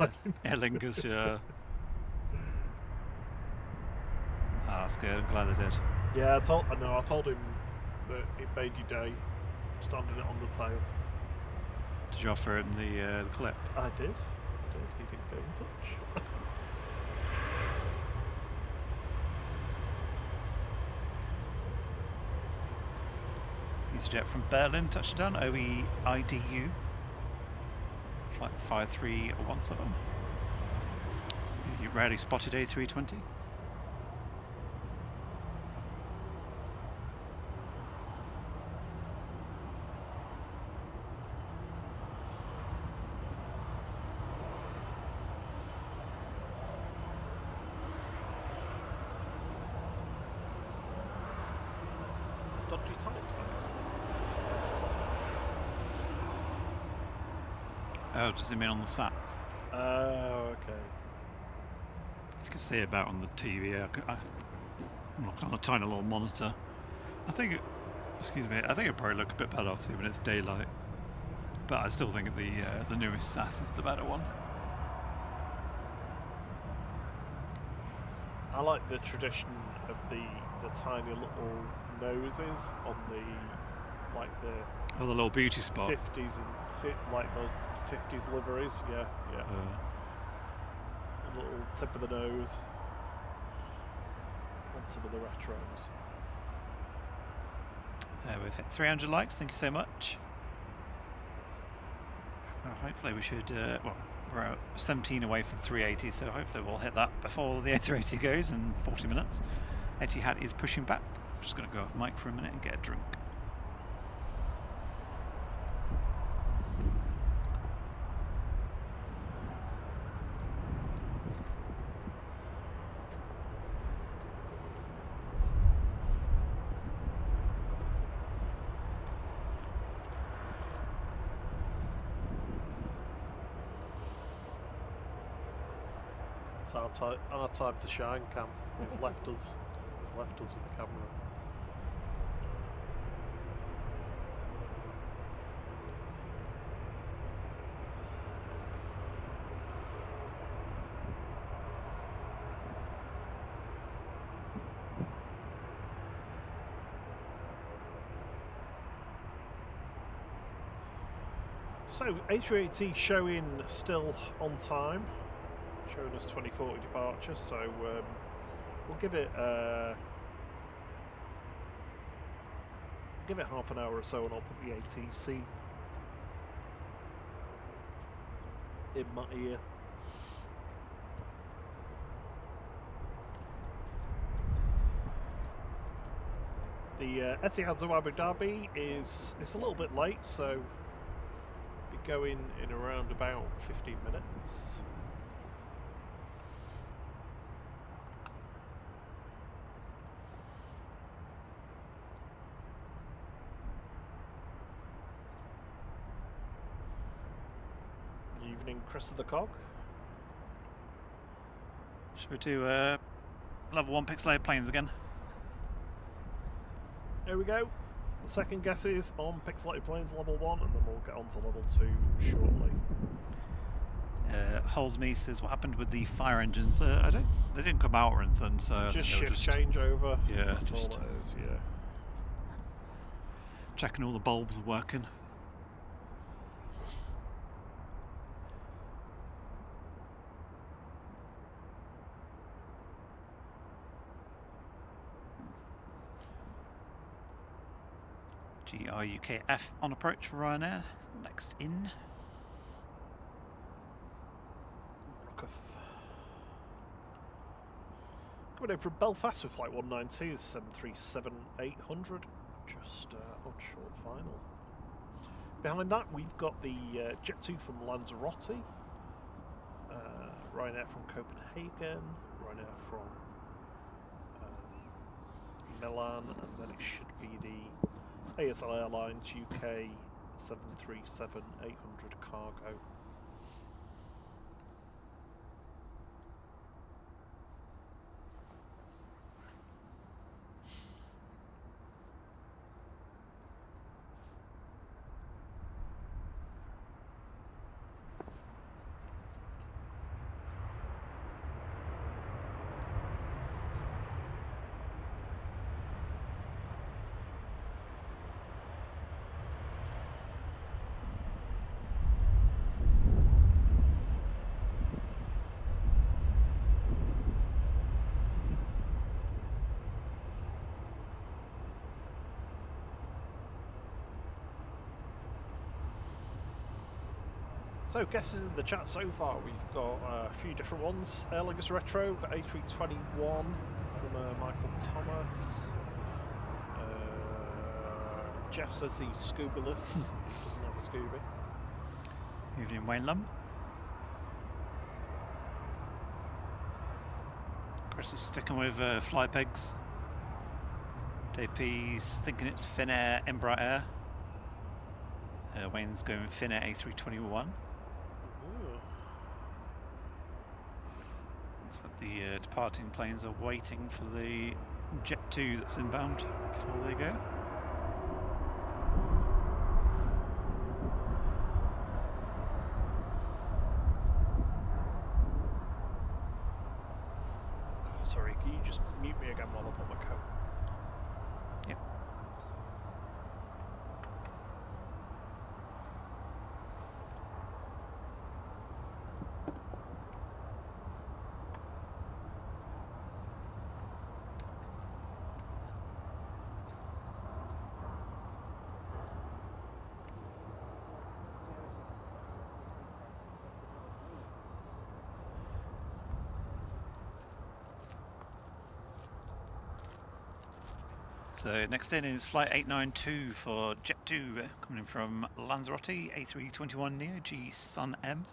Aer Lingus, yeah." That's good. I'm glad they did. Yeah, I told him that it made your day, standing it on the tail. Did you offer him the clip? I did. He didn't get in touch. EasyJet from Berlin touched down. OEIDU. Flight 5317. It's the rarely spotted A320. Dodgy tight, folks. Oh, does it mean on the SATs? Oh, okay. You can see about on the TV. I'm looking on a tiny little monitor. I think it probably look a bit better, obviously, when it's daylight. But I still think the newest SAS is the better one. I like the tradition of the tiny little noses on the little beauty spot. 50s and like the 50s liveries. Yeah. A little tip of the nose on some of the retros. We've hit 300 likes, thank you so much. Well, hopefully we should, well, we're at 17 away from 380, so hopefully we'll hit that before the A380 goes in 40 minutes. Etihad is pushing back. Just going to go off mic for a minute and get a drink. It's our time to shine, Cam. He's left us. He's left us with the camera. So A380 showing still on time, showing us 2040 departure. So we'll give it half an hour or so, and I'll put the ATC in my ear. The Etihad to Abu Dhabi is a little bit late, so be going in around about 15 minutes. Evening, Chris of the Cog. Should we do level 1 pixelated planes again? There we go. The second guess is on pixelated planes level 1, and then we'll get on to level 2 shortly. Holsme says, what happened with the fire engines? They didn't come out or anything, so Just shift changeover. Yeah, that's just all it is. Yeah. checking all the bulbs are working. GRUKF on approach for Ryanair. Next in. Coming in from Belfast with flight 192, 737-800, just on short final. Behind that we've got the Jet 2 from Lanzarote, Ryanair from Copenhagen, Ryanair from Milan, and then it should be the ASL Airlines UK 737-800 cargo. So guesses in the chat so far, we've got a few different ones. Aer Lingus Retro, got A321 from Michael Thomas. Jeff says he's scuba-less, he doesn't have a scuba. Evening, Wayne Lum. Chris is sticking with fly pegs. JP's thinking it's Finnair, Embraer. Wayne's going Finnair A321. Looks like the departing planes are waiting for the Jet 2 that's inbound before they go. Oh, sorry, can you just mute me again while I put my coat? Yep. So next in is flight 892 for Jet2, coming in from Lanzarote, A321 Neo G Sun M.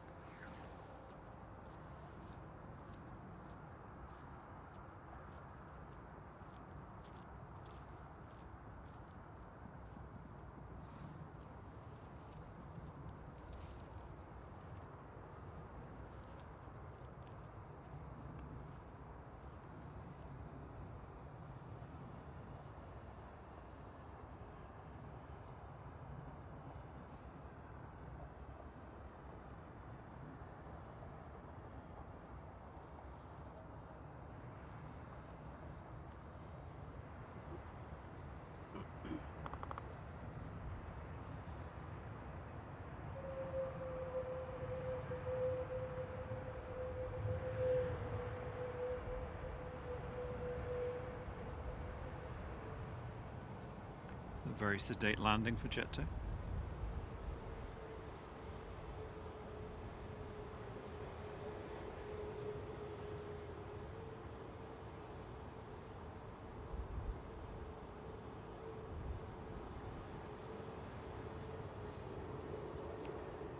A very sedate landing for Jet2.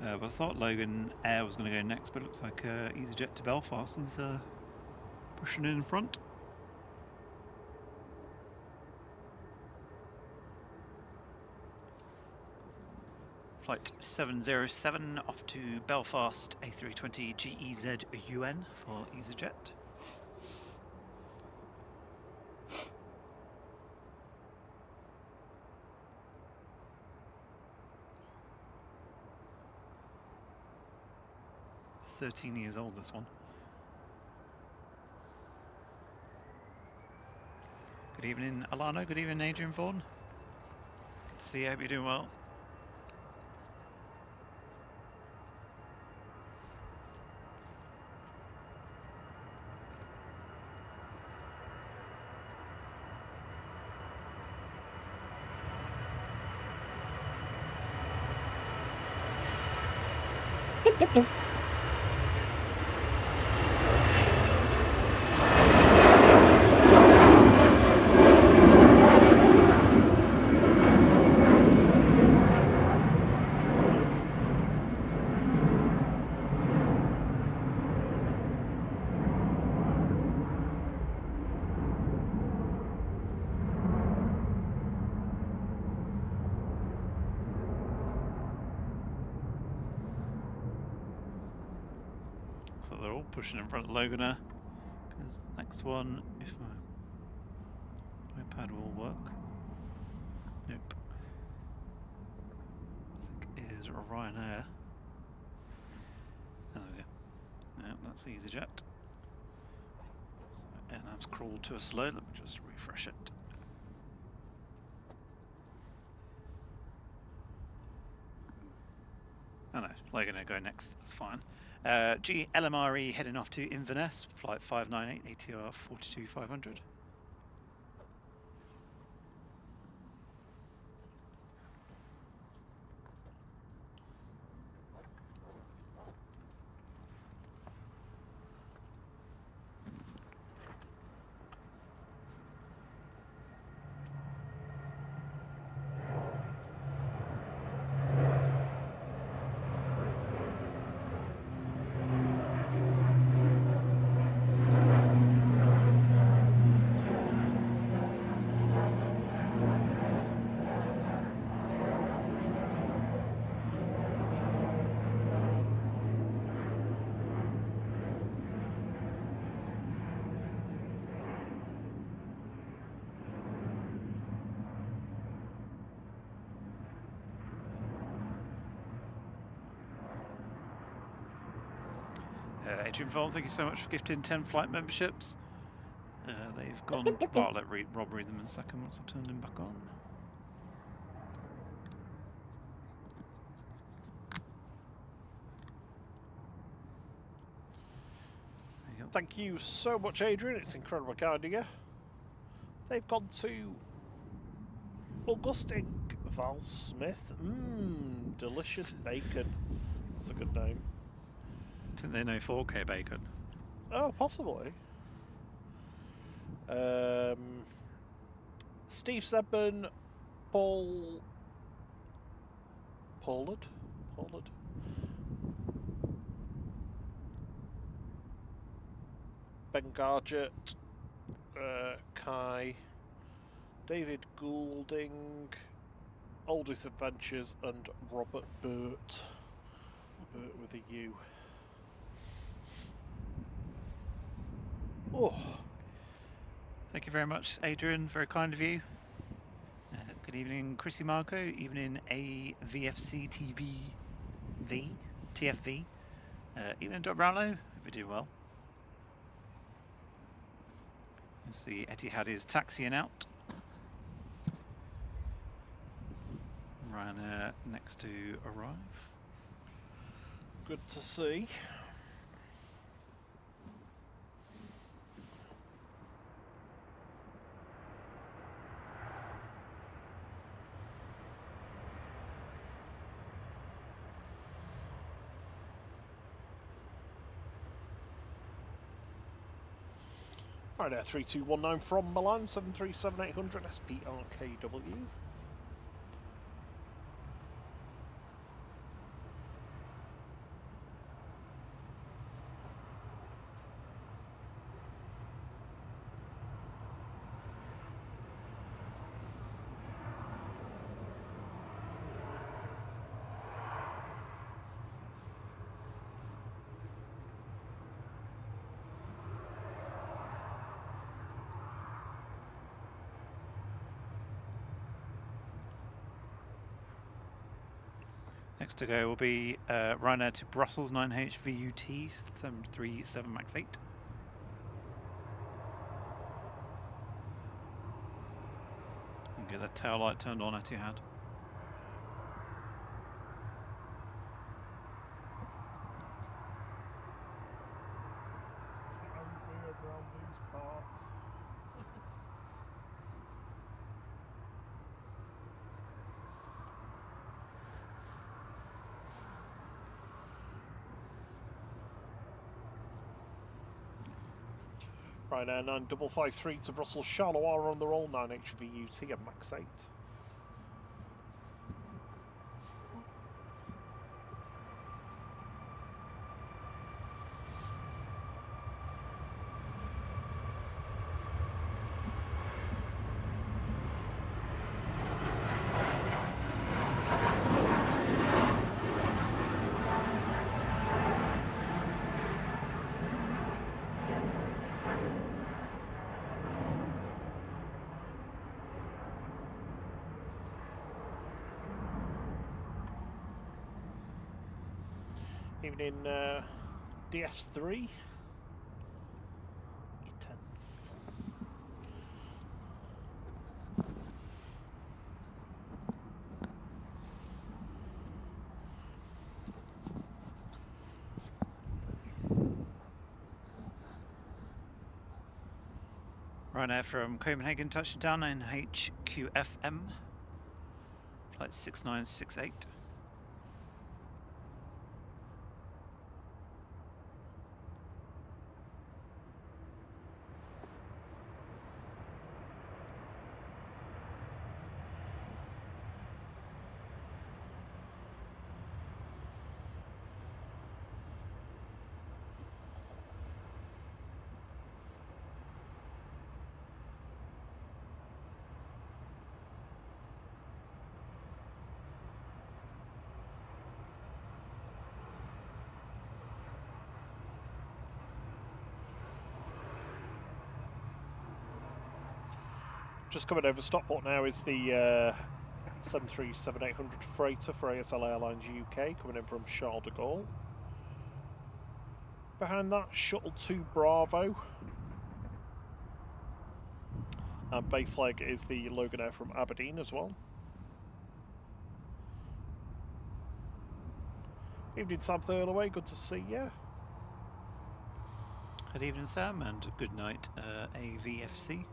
But I thought Logan Air was going to go next, but it looks like EasyJet to Belfast is pushing in front. Flight 707 off to Belfast A320 GEZ UN for EasyJet. $13 old, this one. Good evening, Alano. Good evening, Adrian Vaughan. Good to see you. Hope you're doing well. So they're all pushing in front of Loganer, because the next one, if my iPad will work, nope, I think is Ryanair. There we go. No, that's EasyJet. So airnav's crawled to a slow. Let me just refresh it. Oh no, Loganer go next. That's fine. LMRE heading off to Inverness, flight 598 ATR 42500. Adrian Vaughan, thank you so much for gifting 10 flight memberships. They've gone. Well, I'll let Rob read them in a second once I've turned him back on. Thank you so much, Adrian. It's incredibly kind of you. They've gone to Augustin Val Smith. Delicious bacon. That's a good name. Didn't they know 4K bacon? Oh, possibly. Steve Sedman, Paul Pollard, Ben Gargett, Kai, David Goulding, Aldous Adventures, and Robert Burt. Burt with a U. Oh. Thank you very much, Adrian. Very kind of you. Good evening, Chrissy Marco. Evening, AVFC TFV. Evening, Dr. Brownlow. Hope you do well. As the Etihad is taxiing out. Ryanair next to arrive. Good to see. Right there, 3219 from Milan, 737-800 SPRKW. Next to go will be Ryanair to Brussels 9HVUT 737 MAX 8. And get that tail light turned on at your head. Around these parts. Right now, 9553 to Brussels, Charleroi on the roll, 9HVUT and MAX 8. Even in DS3. Intense. Ryanair from Copenhagen touching down in HQFM. Flight 6968. Just coming over Stockport now is the 737-800 freighter for ASL Airlines UK, coming in from Charles de Gaulle. Behind that, Shuttle 2 Bravo. And base leg is the Logan Air from Aberdeen as well. Evening, Sam Thurlaway, good to see you. Good evening, Sam, and good night, AVFC.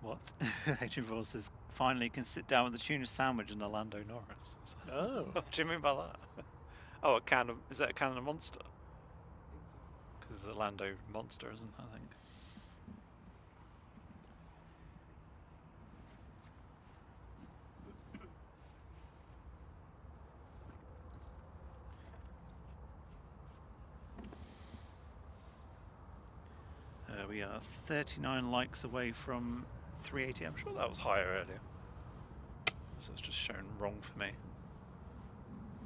What? Adrian Voss says, finally can sit down with a tuna sandwich and a Lando Norris. Oh. What do you mean by that? Oh, is that a can of Monster? Because it's a Lando Monster, isn't it, I think? We are 39 likes away from 380. I'm sure that was higher earlier. So it's just shown wrong for me.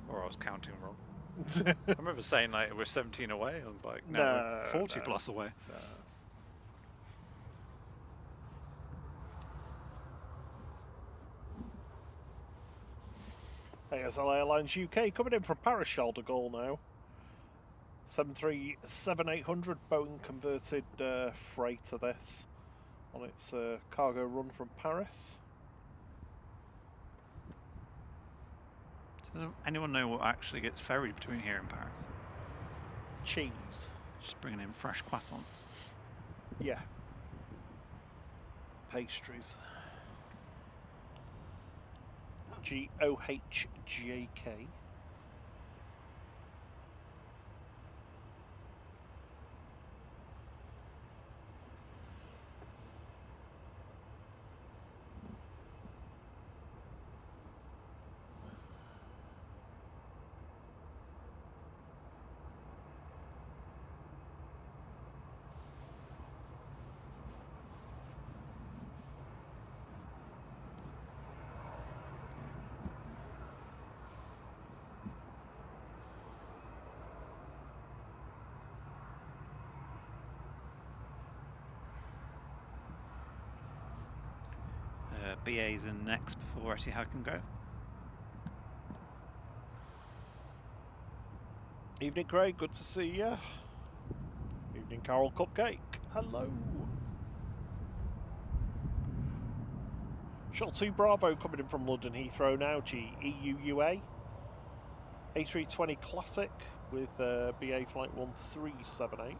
Or I was counting wrong. I remember saying like we're 17 away on bike. Now we're 40 plus away. ASL Airlines UK coming in from Paris Charles de Gaulle now. 737-800 Boeing converted freighter this on its cargo run from Paris. Does anyone know what actually gets ferried between here and Paris? Cheese. Just bringing in fresh croissants. Yeah. Pastries. GOHJK. BA's in next before Etihad can go. Evening, Craig. Good to see you. Evening, Carol Cupcake. Hello. Shuttle 2 Bravo coming in from London Heathrow now. GEUUA. A320 Classic with BA Flight 1378.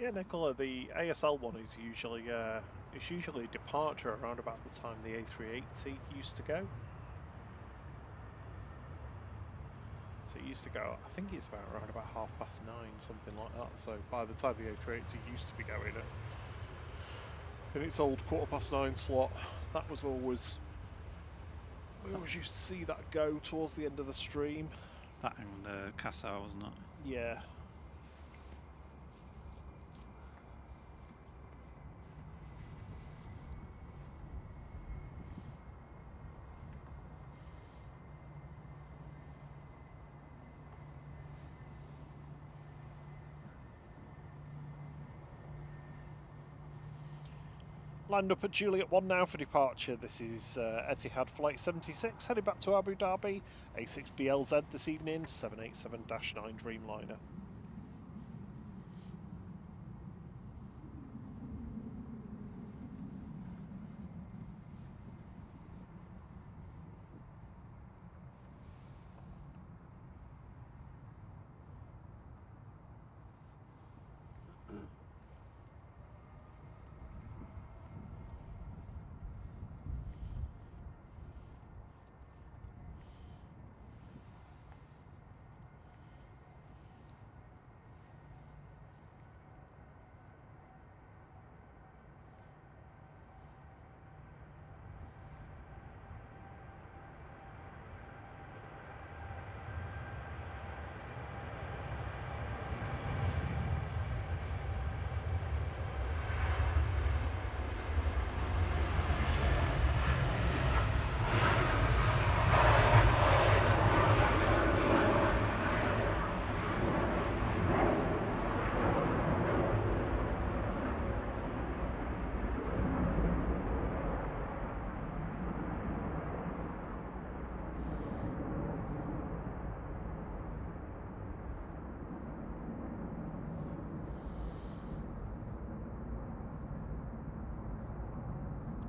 Yeah, Nicola, the ASL one is usually departure around about the time the A380 used to go. So it used to go, I think it's around about 9:30, something like that. So by the time the A380 used to be going in its old 9:15 slot, that was always, we always used to see that go towards the end of the stream. That and Cassau, wasn't it? Yeah. Land up at Juliet 1 now for departure. This is Etihad Flight 76, headed back to Abu Dhabi. A6BLZ this evening, 787-9 Dreamliner.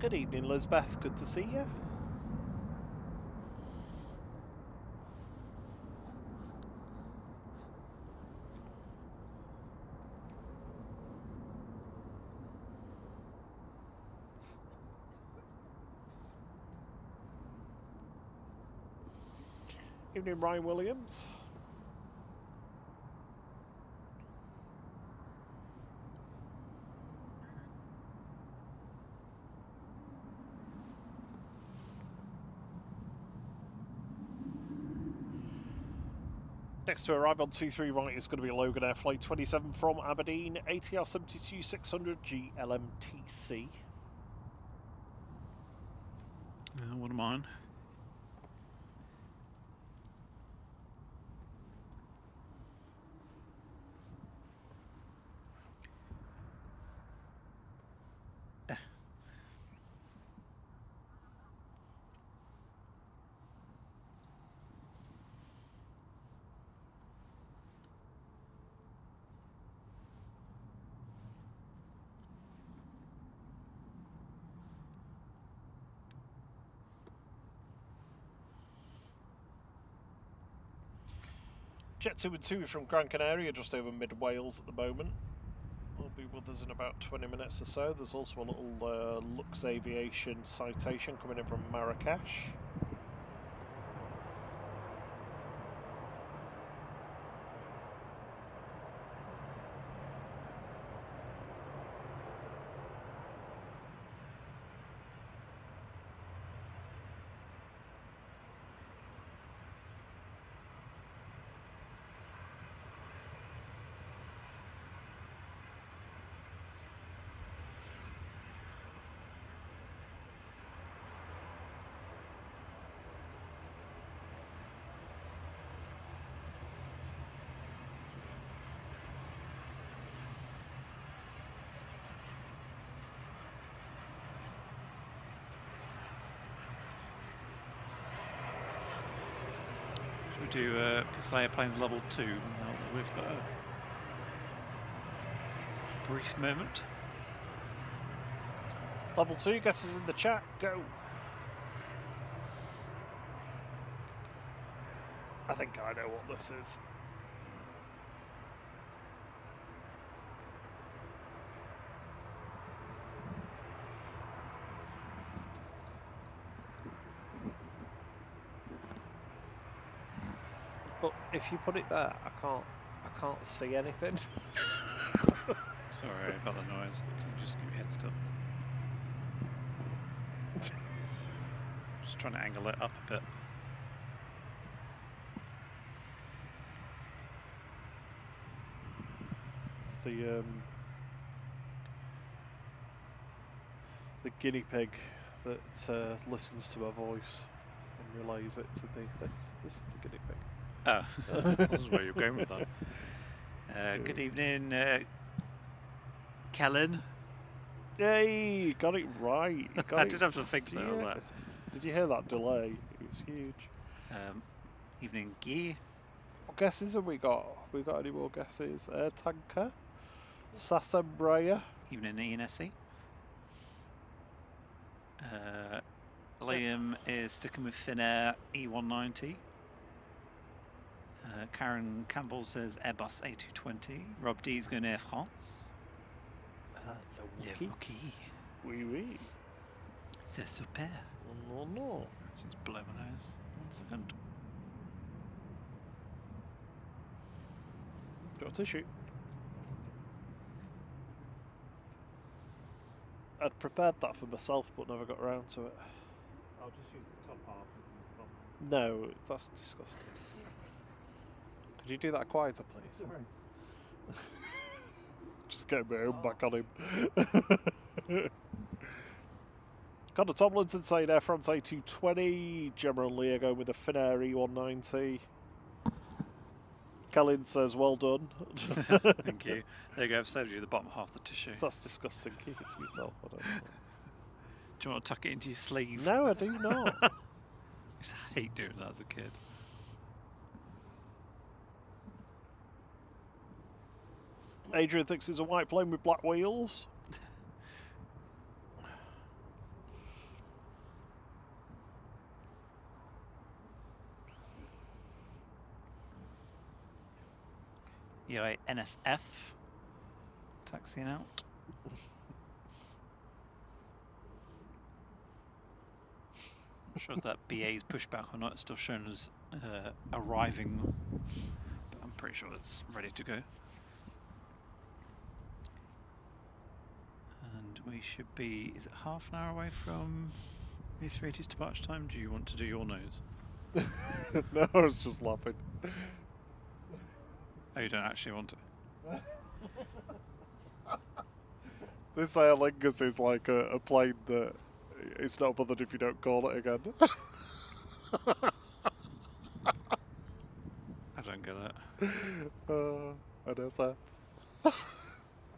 Good evening, Lisbeth. Good to see you. Evening, Ryan Williams. Next to arrive on 23 right is going to be Logan Air Flight 27 from Aberdeen, ATR 72600 GLMTC. One of mine. Jet 2 and 2 from Gran Canaria, just over mid-Wales at the moment. Will be with us in about 20 minutes or so. There's also a little Lux Aviation citation coming in from Marrakesh. Should we do Pixel Airplanes Level 2? Now that we've got a brief moment. Level 2, guesses in the chat, go! I think I know what this is. But if you put it there, I can't see anything. Sorry about the noise. Can you just give me a head still? Just trying to angle it up a bit. The guinea pig that listens to her voice and relays it to the this is the guinea pig. Oh, this is where you're going with that. Good evening, Kellen. Yay, got it right. I did have to think that. I was like, did you hear that delay? It was huge. Evening, Guy. What guesses have we got? We got any more guesses? Air Tanker, Sassembrayer. Evening, Ian Essie. Liam is sticking with Finnair E190. Karen Campbell says Airbus A380. Rob D is going Air France. Le Wookie. Oui, oui. C'est super. Oh, no. Just blow my nose. 1 second. Got a tissue. I'd prepared that for myself, but never got around to it. I'll just use the top half and use the bottom. No, that's disgusting. Could you do that quieter, please? Sorry. Just get my own back on him. Connor Tomlinson saying Air France A220. General Lear going with the Finnair E190. Kellen says, well done. Thank you. There you go, I've saved you the bottom half of the tissue. That's disgusting. Keep it to yourself. I don't know. Do you want to tuck it into your sleeve? No, I do not. I used to hate doing that as a kid. Adrian thinks it's a white plane with black wheels. NSF taxiing out. Not sure if that BA's pushback or not. It's still shown as arriving, but I'm pretty sure it's ready to go. And we should be, is it half an hour away from A380's departure time? Do you want to do your nose? No, I was just laughing. Oh, you don't actually want to? This Aer Lingus is like a plane that it's not bothered if you don't call it again. I don't get it. NSF.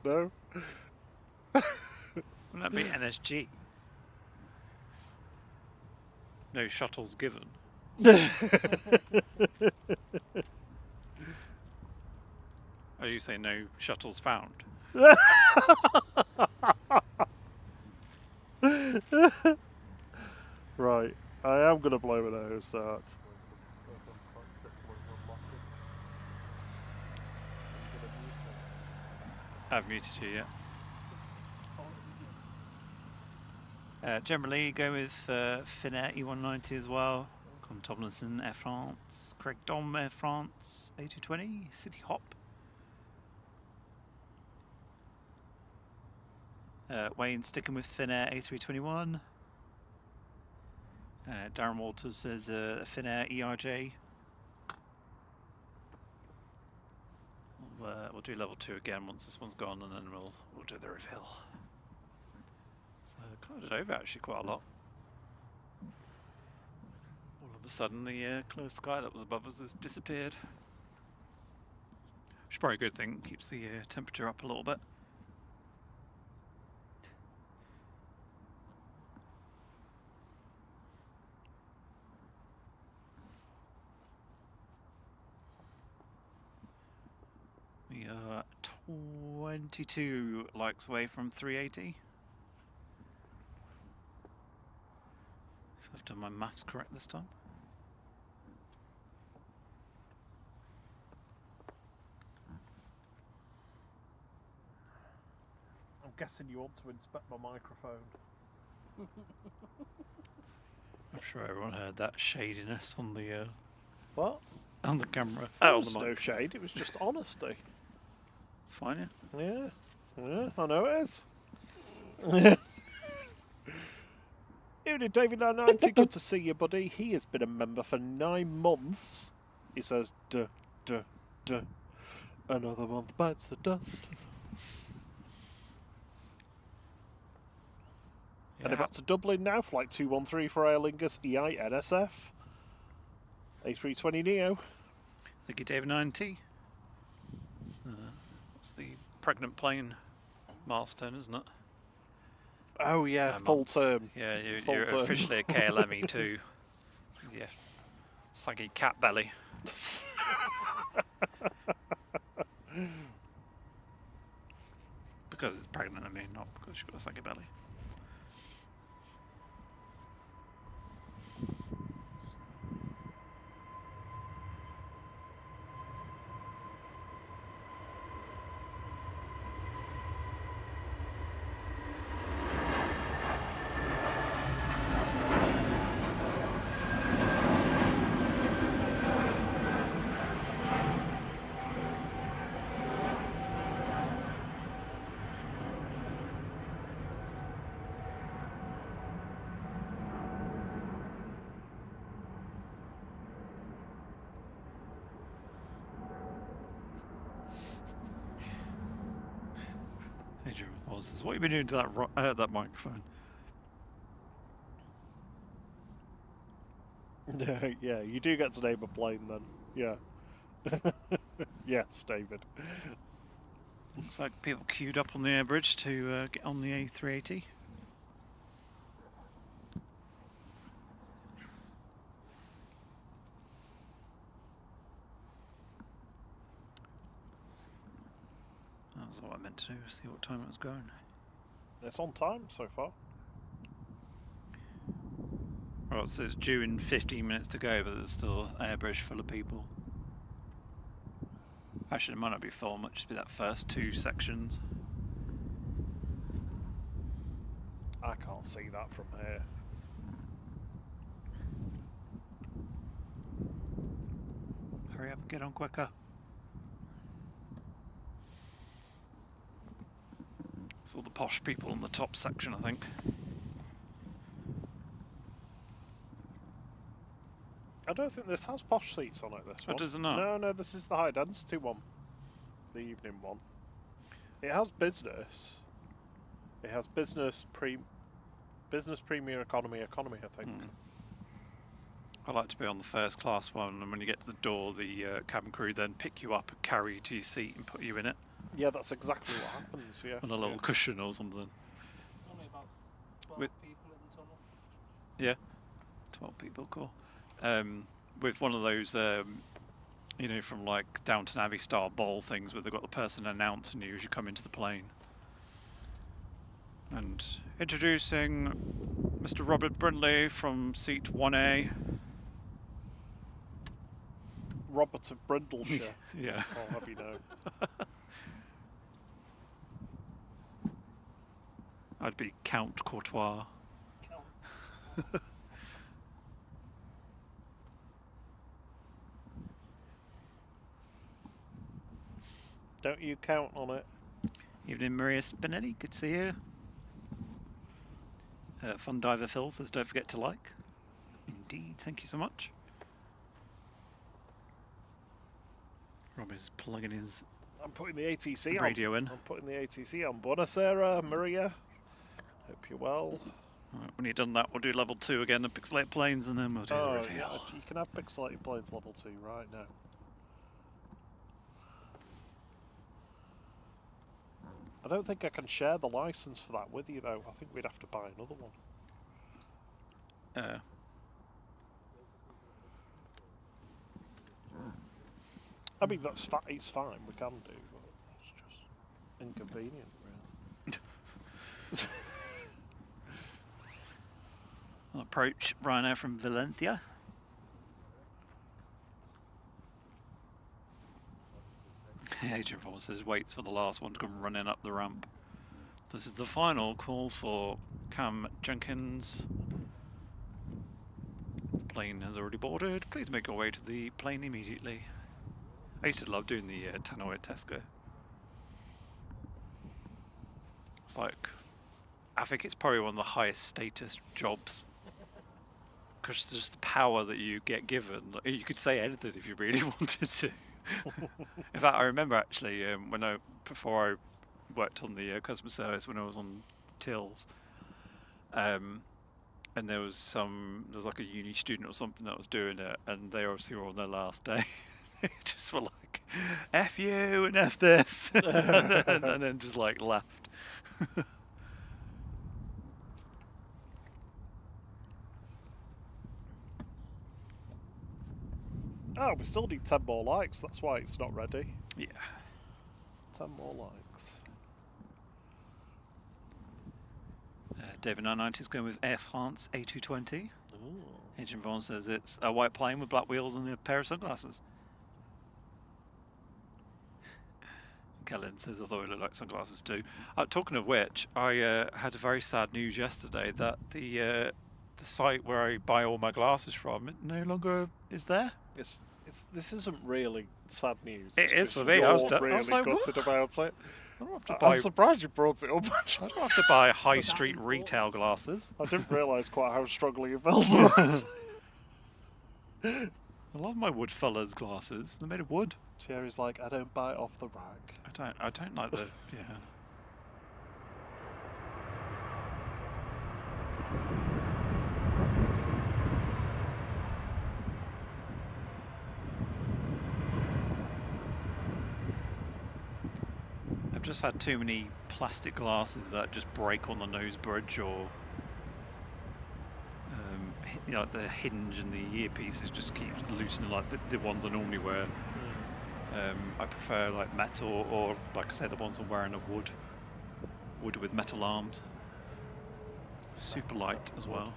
No? Wouldn't that be NSG? No shuttles given. Oh, you say no shuttles found? Right, I am going to blow an aerostart. I've muted you, yeah. Generally, go with Finnair E190 as well. Con Tomlinson, Air France. Craig Dom, Air France. A220, City Hop. Wayne sticking with Finnair A321. Darren Walters says Finnair ERJ. We'll do level 2 again once this one's gone, and then we'll do the reveal. So clouded over actually quite a lot. All of a sudden the clear sky that was above us has disappeared. Which is probably a good thing, keeps the temperature up a little bit. We are 22 likes away from 380. If I've done my maths correct this time. I'm guessing you want to inspect my microphone. I'm sure everyone heard that shadiness on the What? on the camera. There On was the no mic. shade, it was just honesty. It's fine, yeah. Yeah, I know it is. Evening, David 990. Good to see you, buddy. He has been a member for 9 months. He says, duh. Another month bites the dust. Heading back to Dublin now. Flight 213 for Aer Lingus EI NSF. A320 Neo. Thank you, David 90. It's the pregnant plane milestone, isn't it? Oh yeah, full months. term. Yeah, Full you're term. officially a KLME too. Yeah, saggy cat belly. Because it's pregnant, I mean, not because you've got a saggy belly. Adrian pauses. What have you been doing to that microphone? Yeah, you do get to name a plane then. Yeah. Yes, David. Looks like people queued up on the air bridge to get on the A380. That was all I meant to do, see what time it was going. It's on time so far. Well, it says due in 15 minutes to go, but there's still an air bridge full of people. Actually, it might not be 4, it might just be that first 2 sections. I can't see that from here. Hurry up and get on quicker. It's all the posh people on the top section, I think. I don't think this has posh seats on it, this one. Oh, does it not? No, no, this is the high density one. The evening one. It has business. It has business, premium, economy, I think. I like to be on the first class one, and when you get to the door, the cabin crew then pick you up and carry you to your seat and put you in it. Yeah, that's exactly what happens, yeah. On a little cushion or something. Only about 12 people in the tunnel. Yeah, 12 people, cool. With one of those, you know, from like Downton Abbey style bowl things where they've got the person announcing you as you come into the plane. And introducing Mr. Robert Brindley from seat 1A. Robert of Brindleshire. Yeah. I'll have you know. I'd be Count Courtois. Don't you count on it. Evening, Maria Spinelli. Good to see you. Fun Diver Phil says, don't forget to like. Indeed, thank you so much. Rob is plugging his I'm putting the ATC radio in. I'm putting the ATC on. Buonasera, Maria. Hope you're well. Right, when you've done that, we'll do level 2 again of pixelated planes, and then we'll do the reveal. Yeah, you can have pixelated planes level 2 right now. I don't think I can share the license for that with you, though. I think we'd have to buy another one. I mean, that's it's fine. We can do, but it's just inconvenient, really. I'll approach Ryanair from Valencia. Agent Paul says waits for the last one to come running up the ramp. This is the final call for Cam Jenkins. Plane has already boarded. Please make your way to the plane immediately. I used to love doing the tannoy at Tesco. It's like, I think it's probably one of the highest status jobs. Because just the power that you get given. Like, you could say anything if you really wanted to. In fact, I remember actually before I worked on the customer service when I was on tills, and there was like a uni student or something that was doing it, and they obviously were on their last day. They just were like, "F you and F this," and then just like laughed. Oh, we still need 10 more likes. That's why it's not ready. Yeah. 10 more likes. David 990 is going with Air France A380. Ooh. Agent Vaughn says it's a white plane with black wheels and a pair of sunglasses. Kellen says I thought it looked like sunglasses too. Talking of which, I had very sad news yesterday that the site where I buy all my glasses from no longer is there. This isn't really sad news. It it's is for me. I was really like, gutted about it. I don't have to buy. I'm surprised you brought it up. I don't have to buy high street retail glasses. I didn't realise quite how strongly you felt about it. I love my Woodfellas glasses. They're made of wood. Thierry's like, I don't buy it off the rack. I don't like the yeah. I've just had too many plastic glasses that just break on the nose bridge, or you know, the hinge and the earpieces just keeps loosening, like the ones I normally wear. I prefer like metal, or like I say, the ones I'm wearing are wood with metal arms. Super light as well.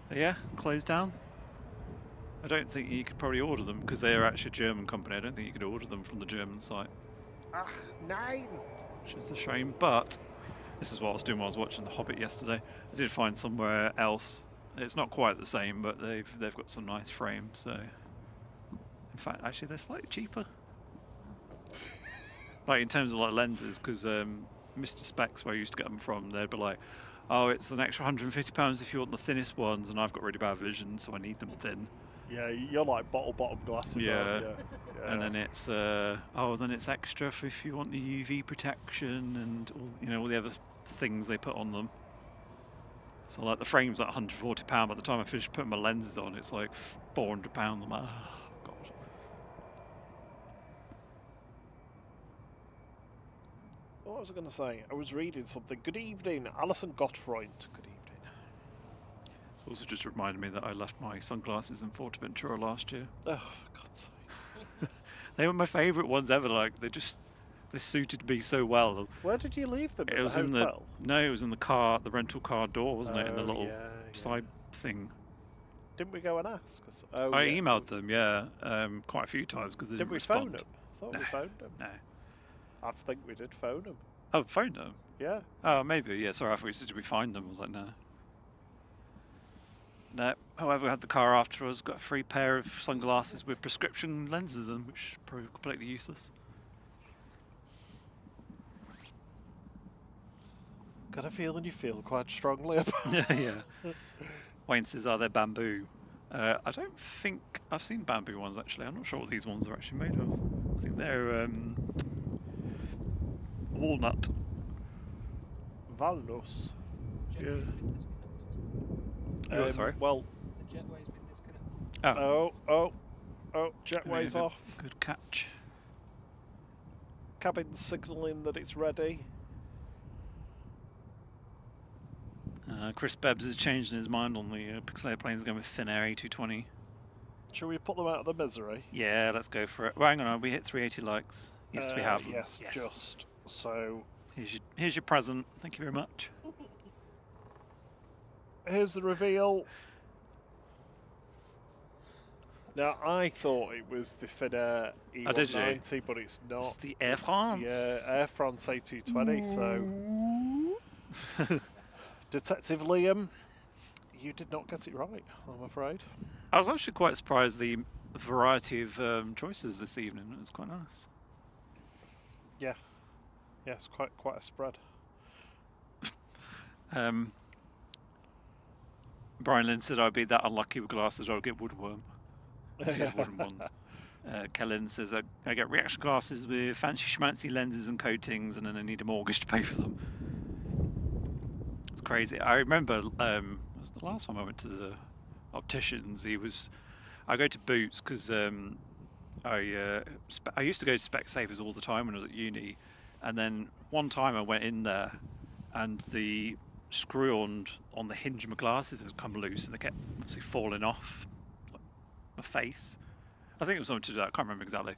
But yeah, closed down. I don't think you could probably order them because they're actually a German company. I don't think you could order them from the German site, Ach, nein! which is a shame. But this is what I was doing while I was watching The Hobbit yesterday. I did find somewhere else. It's not quite the same, but they've got some nice frames. So, in fact, actually, they're slightly cheaper. Like in terms of like lenses, because Mr. Specs, where I used to get them from, they'd be like, "Oh, it's an extra £150 if you want the thinnest ones," and I've got really bad vision, so I need them thin. Yeah, you're like bottom glasses, Yeah. aren't you? Yeah. And then it's then it's extra for if you want the UV protection and all the other things they put on them. So like the frame's like £140. By the time I finish putting my lenses on, it's like £400. I'm like, oh god. What was I going to say? I was reading something. Good evening, Alison Gottfreund. Good evening. It's also just reminded me that I left my sunglasses in Forteventura last year. Oh, for God's sake. They were my favourite ones ever. Like they suited me so well. Where did you leave them? It At was the in hotel? it was in the car, the rental car door, wasn't it? In the little yeah. side thing. Didn't we go and ask? I emailed them, yeah, quite a few times because they Did didn't we respond. phone them? I thought we No. phoned them. No. I think we did phone them. Oh, phoned them. Yeah. Oh, maybe. Yeah. Sorry, I thought you said did we find them? I was like, no. No. However, we had the car after us. Got a free pair of sunglasses with prescription lenses in them, which proved completely useless. Got a feeling you feel quite strongly about Yeah. Wayne says, "Are they bamboo?" I don't think I've seen bamboo ones actually. I'm not sure what these ones are actually made of. I think they're walnut. Valnus. Yeah. Oh, sorry. Well, The jetway's been disconnected. oh, jetway's off. Good catch. Cabin signalling that it's ready. Chris Bebbs is changing his mind on the Pixelated planes, going with Finnair A220. Shall we put them out of the misery? Yeah, let's go for it. Well, hang on, we hit 380 likes. Yes, we have. Yes, just. So, Here's your present. Thank you very much. here's the reveal. Now, I thought it was the Finnair Oh, did you? E190, but it's not. It's the Air France. Yeah, Air France A220, so... Detective Liam, you did not get it right, I'm afraid. I was actually quite surprised the variety of choices this evening. It was quite nice. Yeah. Yes, quite a spread. Brian Lynn said I'd be that unlucky with glasses I'll get woodworm. If you had wooden ones. Kellen says I get reaction glasses with fancy schmancy lenses and coatings and then I need a mortgage to pay for them. It's crazy. I remember it was the last time I went to the opticians. I go to Boots because I used to go to Specsavers all the time when I was at uni, and then one time I went in there and the screw on the hinge of my glasses has come loose and they kept obviously falling off my face. I think it was something to do with that. I can't remember exactly.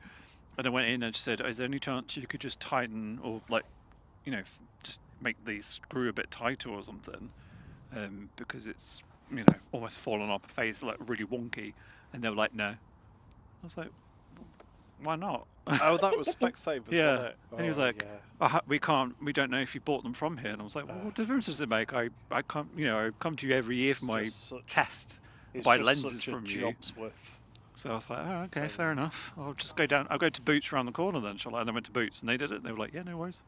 And I went in and just said, "Is there any chance you could just tighten or just make the screw a bit tighter or something, because it's almost fallen off my face, like really wonky." And they were like, "No." I was like, "Why not?" Oh, that was Specsavers, Yeah. wasn't it? And he was like, we don't know if you bought them from here." And I was like, "Well, what difference does it make? I come, I come to you every year for my test, buy lenses from you." So I was like, "Oh, okay, fair enough. I'll just go down. I'll go to Boots around the corner then, shall I?" And I went to Boots and they did it. And they were like, "Yeah, no worries."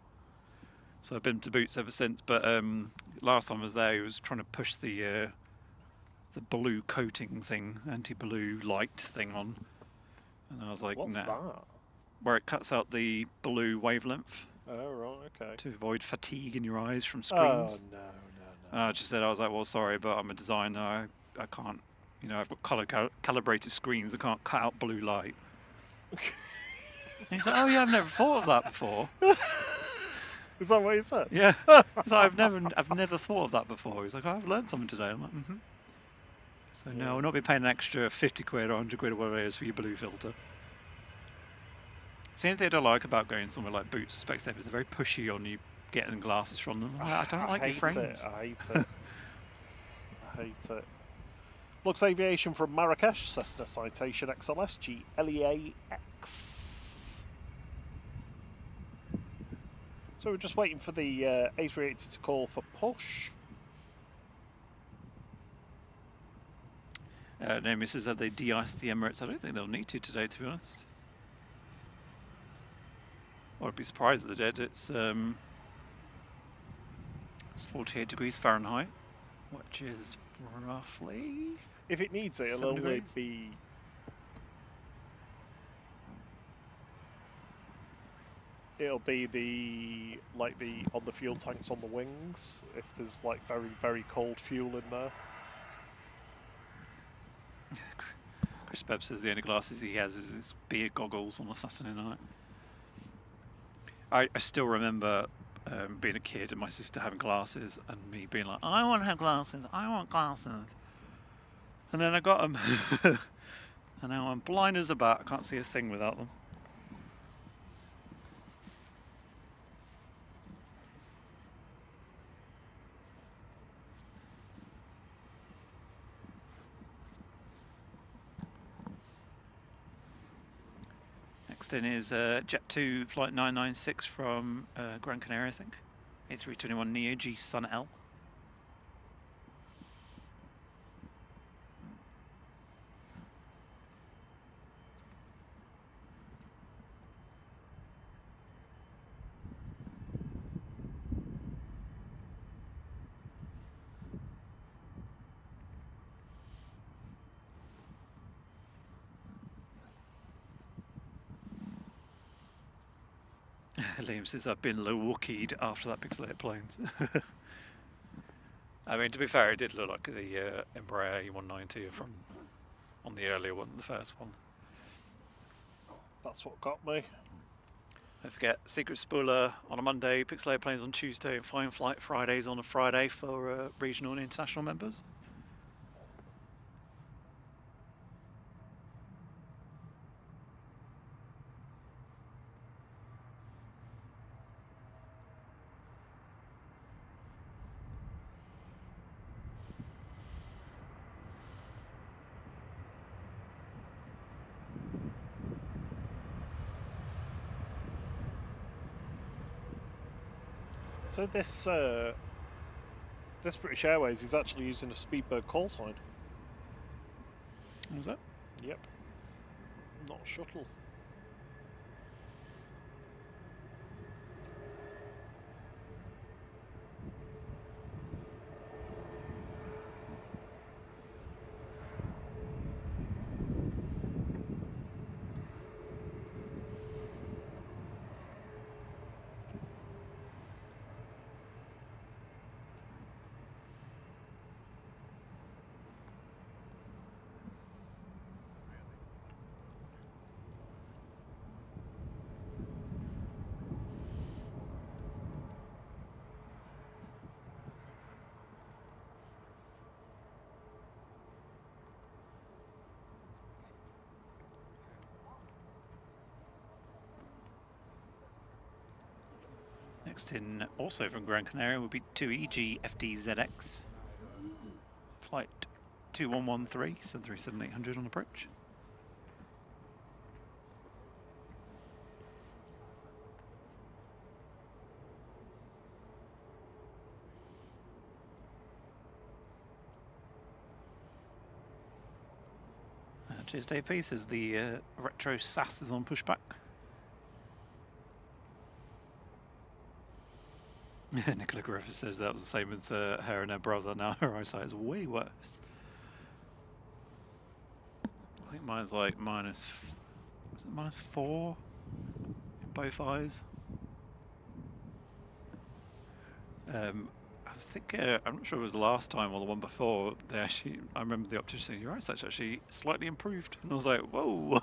So I've been to Boots ever since. But last time I was there, he was trying to push the blue coating thing, anti-blue light thing on, and I was like, "What's "No." that?" Where it cuts out the blue wavelength Oh, right, okay. to avoid fatigue in your eyes from screens. Oh, no. And I just said, I was like, "Well, sorry, but I'm a designer. I can't, I've got calibrated screens. I can't cut out blue light." And he's like, "Oh yeah, I've never thought of that before." Is that what you said? Yeah. He's like, I've never thought of that before. He's like, "I've learned something today." I'm like, "Mm-hmm." So no, we'll not be paying an extra 50 quid or 100 quid or whatever it is for your blue filter. See, anything I don't like about going somewhere like Boots or Specsavers, they're very pushy on you getting glasses from them. I don't like your frames. I hate it. I hate it. Looks Aviation from Marrakesh, Cessna Citation XLS GLEAX. So we're just waiting for the A380 to call for push. Naomi says that they de-iced the Emirates. I don't think they'll need to today, to be honest. Or I'd be surprised if they did. It's 48 degrees Fahrenheit, which is roughly... If it needs it, it'll only be... It'll be the on the fuel tanks on the wings, if there's like very, very cold fuel in there. Chris Bebb says the only glasses he has is his beer goggles on a Saturday night. I still remember being a kid and my sister having glasses and me being like, I want to have glasses, I want glasses. And then I got them. And now I'm blind as a bat, I can't see a thing without them. Next in is Jet2 Flight 996 from Gran Canaria, I think. A321 Neo G Sun L. Liam says I've been low Wookieed after that pixelated planes. I mean, to be fair, it did look like the Embraer E190 from on the earlier one, the first one. That's what got me. Don't forget, Secret Spooler on a Monday, pixelated planes on Tuesday, and Fine Flight Fridays on a Friday for regional and international members. So this British Airways is actually using a Speedbird call sign. What was that? Yep. Not shuttle. Next in, also from Gran Canaria, will be 2EG FDZX. Flight 2113, 737-800 on approach. Cheers, Dave P. Says the retro SAS is on pushback. Nicola Griffith says that was the same with her and her brother. Now her eyesight is way worse. I think mine's like -4 in both eyes. I think I'm not sure if it was the last time or the one before. They actually, I remember the optician saying your eyesight's actually slightly improved, and I was like, whoa,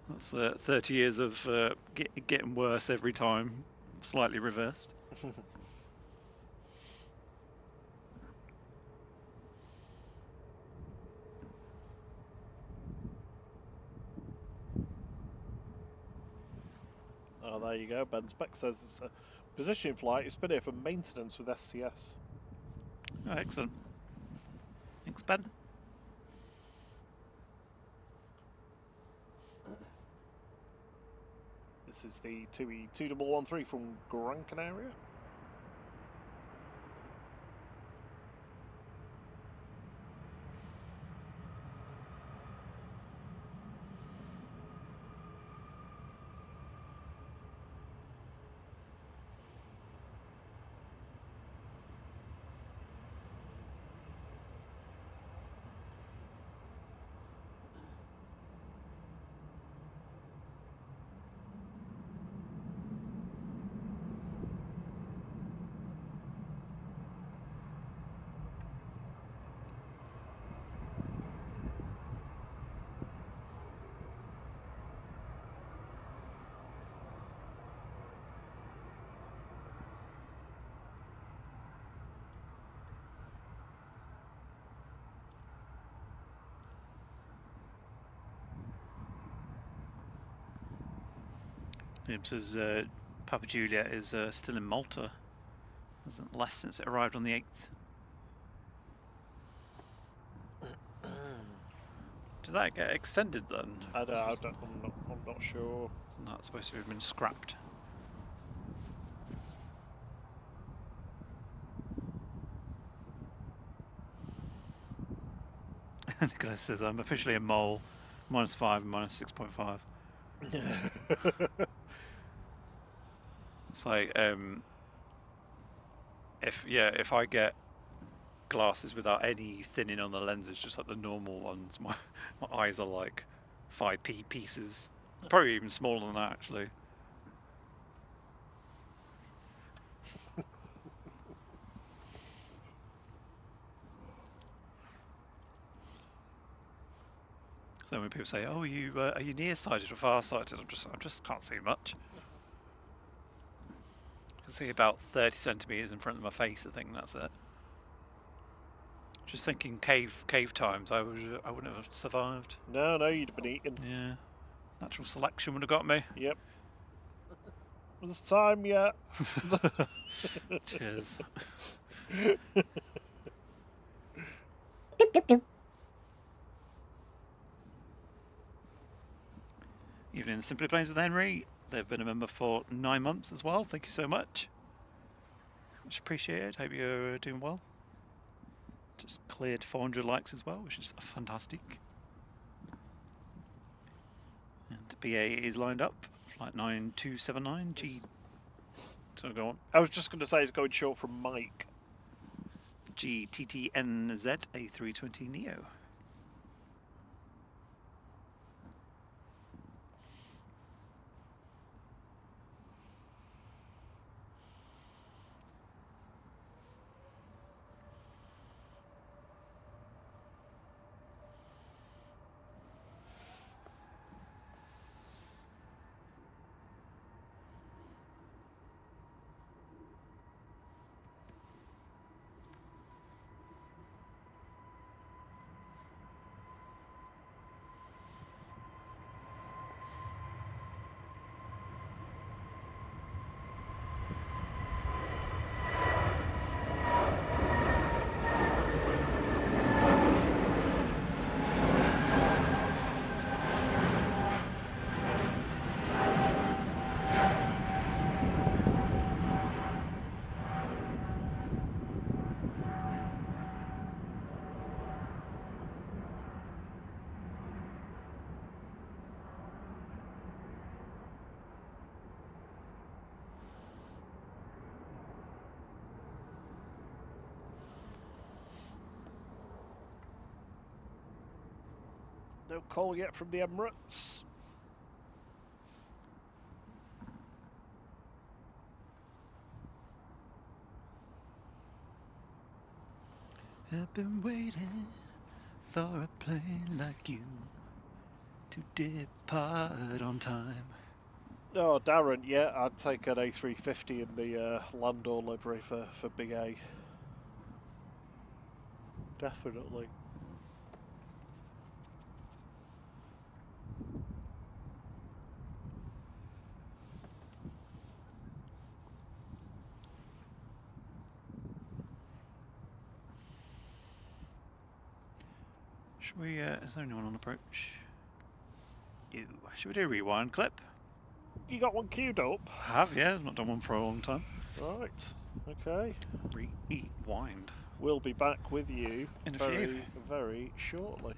that's 30 years of getting worse every time, slightly reversed. Oh, there you go. Ben Speck says it's a positioning flight. It's been here for maintenance with STS. Oh, excellent. Thanks, Ben. This is the 2E2113 from Gran Canaria. It says Papa Juliet is still in Malta. Hasn't left since it arrived on the 8th. Did that get extended then? I'm not sure. Isn't that supposed to have been scrapped? Nicholas says, I'm officially a mole. -5 and -6.5. It's like, if I get glasses without any thinning on the lenses, just like the normal ones, my eyes are like 5p pieces. Probably even smaller than that, actually. So when people say, "Oh, are you nearsighted or farsighted?" I just can't see much. I can see about 30 centimeters in front of my face. I think that's it. Just thinking cave times, I wouldn't have survived. No, you'd have been eaten. Yeah, natural selection would have got me. Yep. Was it time yet? Cheers. Evening, Simply Planes with Henry. They've been a member for 9 months as well. Thank you so much. Much appreciated. Hope you're doing well. Just cleared 400 likes as well, which is fantastic. And BA is lined up. Flight 9279 G. So go on. I was just going to say it's going short from Mike. GTTNZ A320 Neo. No call yet from the Emirates. I've been waiting for a plane like you to depart on time. Oh, Darren, yeah, I'd take an A350 in the Landor livery for Big A. Definitely. Should we, is there anyone on approach? Should we do a rewind clip? You got one queued up? Have, yeah, not done one for a long time. Right. Okay. Rewind. We'll be back with you In a very, few. very shortly.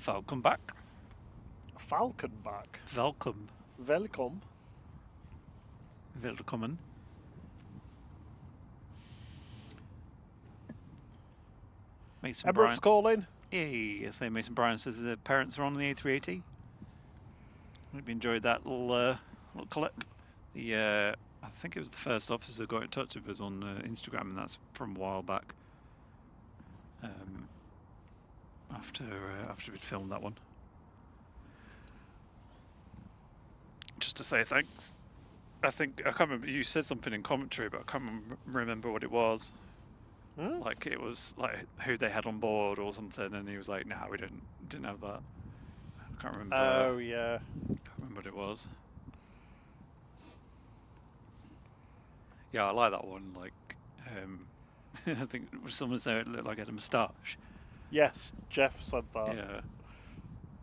Welcome back. Falcon back. Welcome. Welcome. Willkommen. Mason Emirates Bryan. calling. Hey, I say Mason Bryan says the parents are on the A380. Hope you enjoyed that little clip. I think it was the first officer got in touch with us on Instagram, and that's from a while back. after we'd filmed that one. Just to say thanks. I can't remember, you said something in commentary, but I can't remember what it was. Hmm? Like it was like who they had on board or something, and he was like, "Nah, we didn't have that." I can't remember. Oh yeah. Can't remember what it was. Yeah, I like that one. Like, I think someone said it looked like it had a moustache. Yes, Jeff said that. Yeah.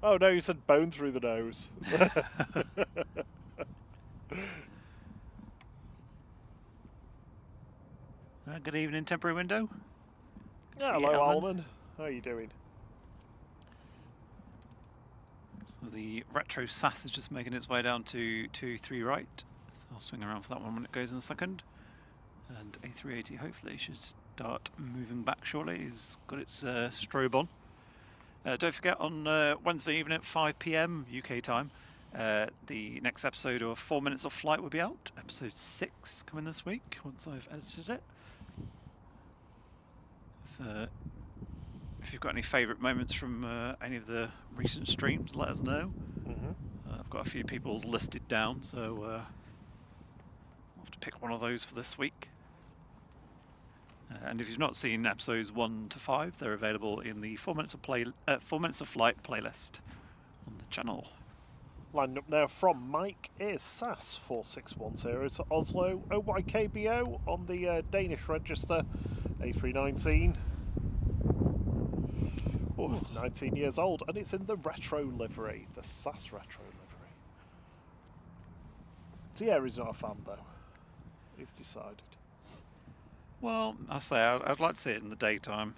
Oh no, you said bone through the nose. Good evening, temporary window. Yeah, See you, hello, Alan. Alman. How are you doing? So the retro SAS is just making its way down to 2-3 right. So I'll swing around for that one when it goes in a second. And A380 hopefully should start moving back shortly. It's got its strobe on. Don't forget, on Wednesday evening at 5 PM UK time, the next episode of 4 Minutes of Flight will be out. Episode 6 coming this week once I've edited it. If you've got any favourite moments from any of the recent streams, let us know. I've got a few people's listed down, so I'll have to pick one of those for this week. And if you've not seen episodes 1 to 5, they're available in the 4 Minutes of Flight playlist on the channel. Lined up now from Mike is SAS 4610 to Oslo OYKBO on the Danish register A319. Oh, it's 19 years old and it's in the retro livery, the SAS retro livery. Thierry's not a fan though. He's decided. Well, I say I'd like to see it in the daytime.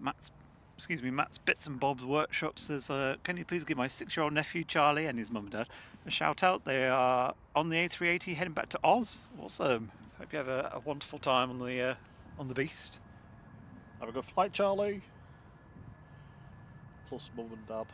Matt's Bits and Bob's Workshop says, can you please give my 6-year-old nephew Charlie and his mum and dad a shout out? They are on the A380 heading back to Oz. Awesome. Hope you have a wonderful time on the beast. Have a good flight, Charlie. Plus mum and dad.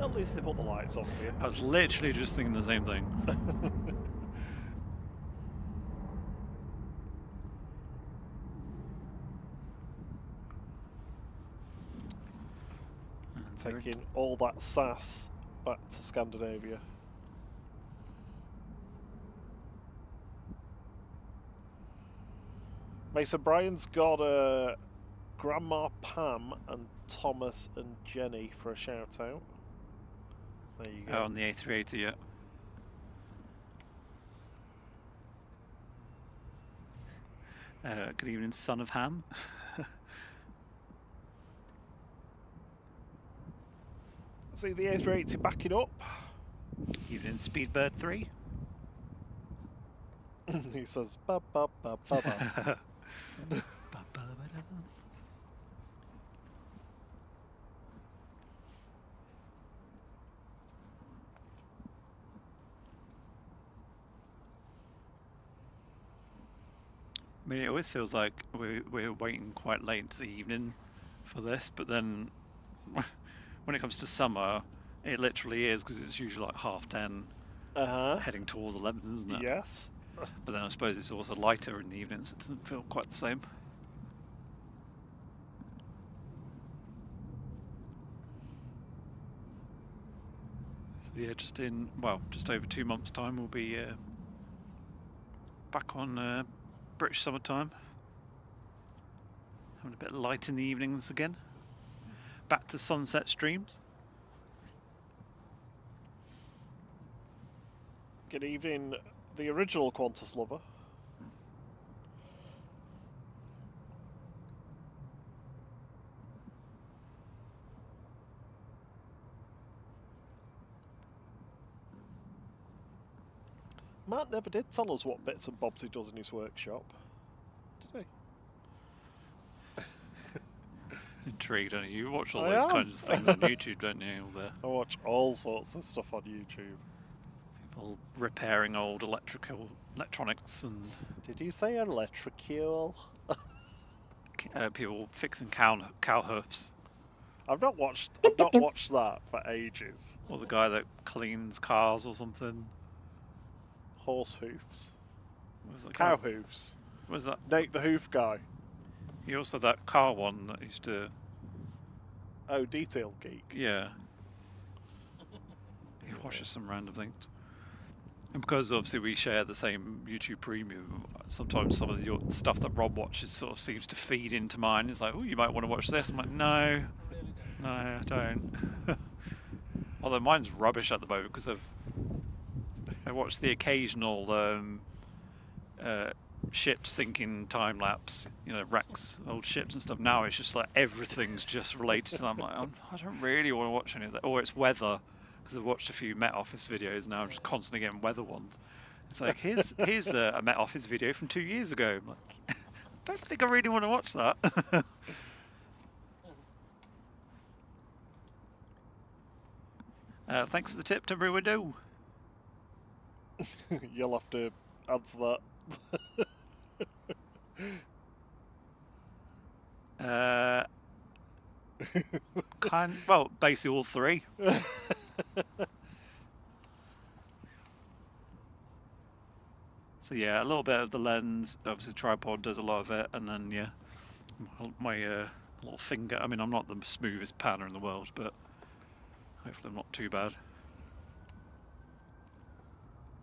At least they put the lights on for you. I was literally just thinking the same thing. Taking all that SAS back to Scandinavia. Mason Bryan's got Grandma Pam and Thomas and Jenny for a shout out. There you go. Oh, on the A380, yeah. Good evening, son of Ham. See the A380 backing up. Evening, Speedbird 3. He says, ba ba ba ba ba. I mean, it always feels like we're waiting quite late into the evening for this, but then when it comes to summer, it literally is, because it's usually like 10:30, heading towards 11, isn't it? Yes. But then I suppose it's also lighter in the evenings, so it doesn't feel quite the same. So yeah, just over 2 months' time, we'll be back on British summertime. Having a bit of light in the evenings again. Back to sunset streams. Good evening, the original Qantas lover. Matt never did tell us what bits and bobs he does in his workshop, did he? Intrigued, don't you? You watch all I those am. kinds of things on YouTube, don't you? All the I watch all sorts of stuff on YouTube. people repairing old electronics and Did you say electricule? people fixing cow hoofs. I've not watched that for ages. Or the guy that cleans cars or something. Horse hoofs. What was that Cow guy? hoofs. What was that? Nate the hoof guy. He also had that car one that used to. Oh, Detail Geek. Yeah. He watches some random things. And because obviously we share the same YouTube premium, sometimes some of your stuff that Rob watches sort of seems to feed into mine. It's like, oh, you might want to watch this. I'm like, no, no, I don't. Although mine's rubbish at the moment because I watch the occasional ship sinking time lapse, you know, wrecks, old ships and stuff. Now it's just like everything's just related to that. I'm like, I don't really want to watch any of that. Or it's weather. Because I've watched a few Met Office videos now, I'm just constantly getting weather ones. It's like, here's a Met Office video from 2 years ago. I'm like, I don't think I really want to watch that. Thanks for the tip, temporary window. You'll have to answer that. Well, basically all three. So yeah, a little bit of the lens, obviously tripod does a lot of it, and then yeah, my little finger. I mean, I'm not the smoothest panner in the world, but hopefully I'm not too bad.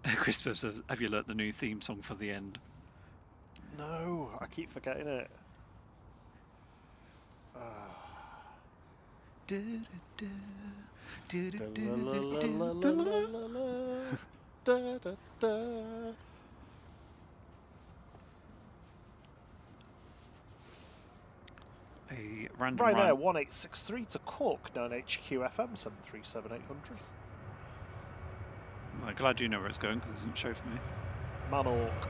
Crispin says, have you learnt the new theme song for the end? No, I keep forgetting it. A random Right run. now, 1863 to Cork, 9HQ FM 737800. I'm glad you know where it's going because it doesn't show for me. Manork.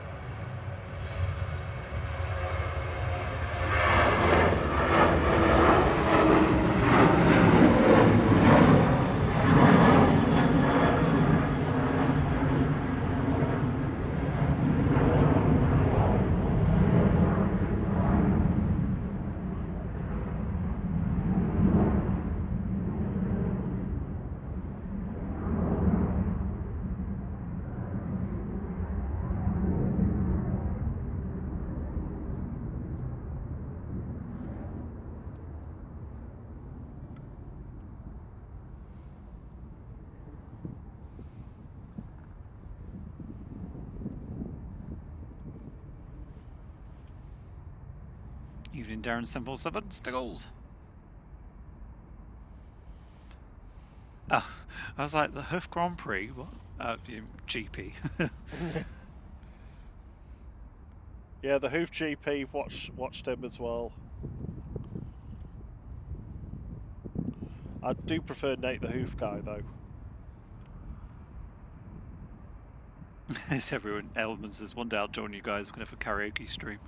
Evening, Darren Simple 7 Stiggles. Oh, I was like, the Hoof Grand Prix? What? GP. Yeah, the Hoof GP watched him as well. I do prefer Nate the Hoof guy though. It's everyone. Elman says, one day I'll join you guys. We're going to have a karaoke stream.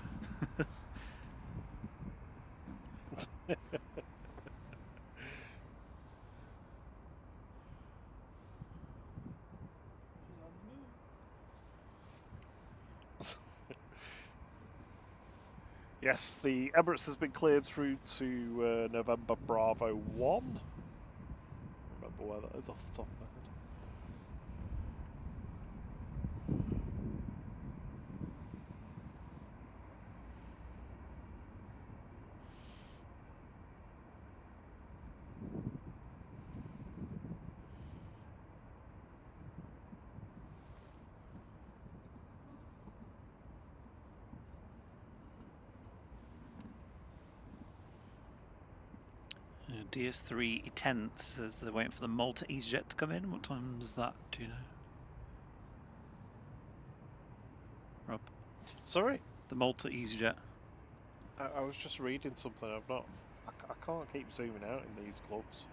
Yes, the Emirates has been cleared through to November Bravo 1. Remember where that is off the top of my head. DS3 Tent says they're waiting for the Malta EasyJet to come in. What time is that? Do you know? Rob? Sorry? The Malta EasyJet. I was just reading something. I've not. I can't keep zooming out in these gloves.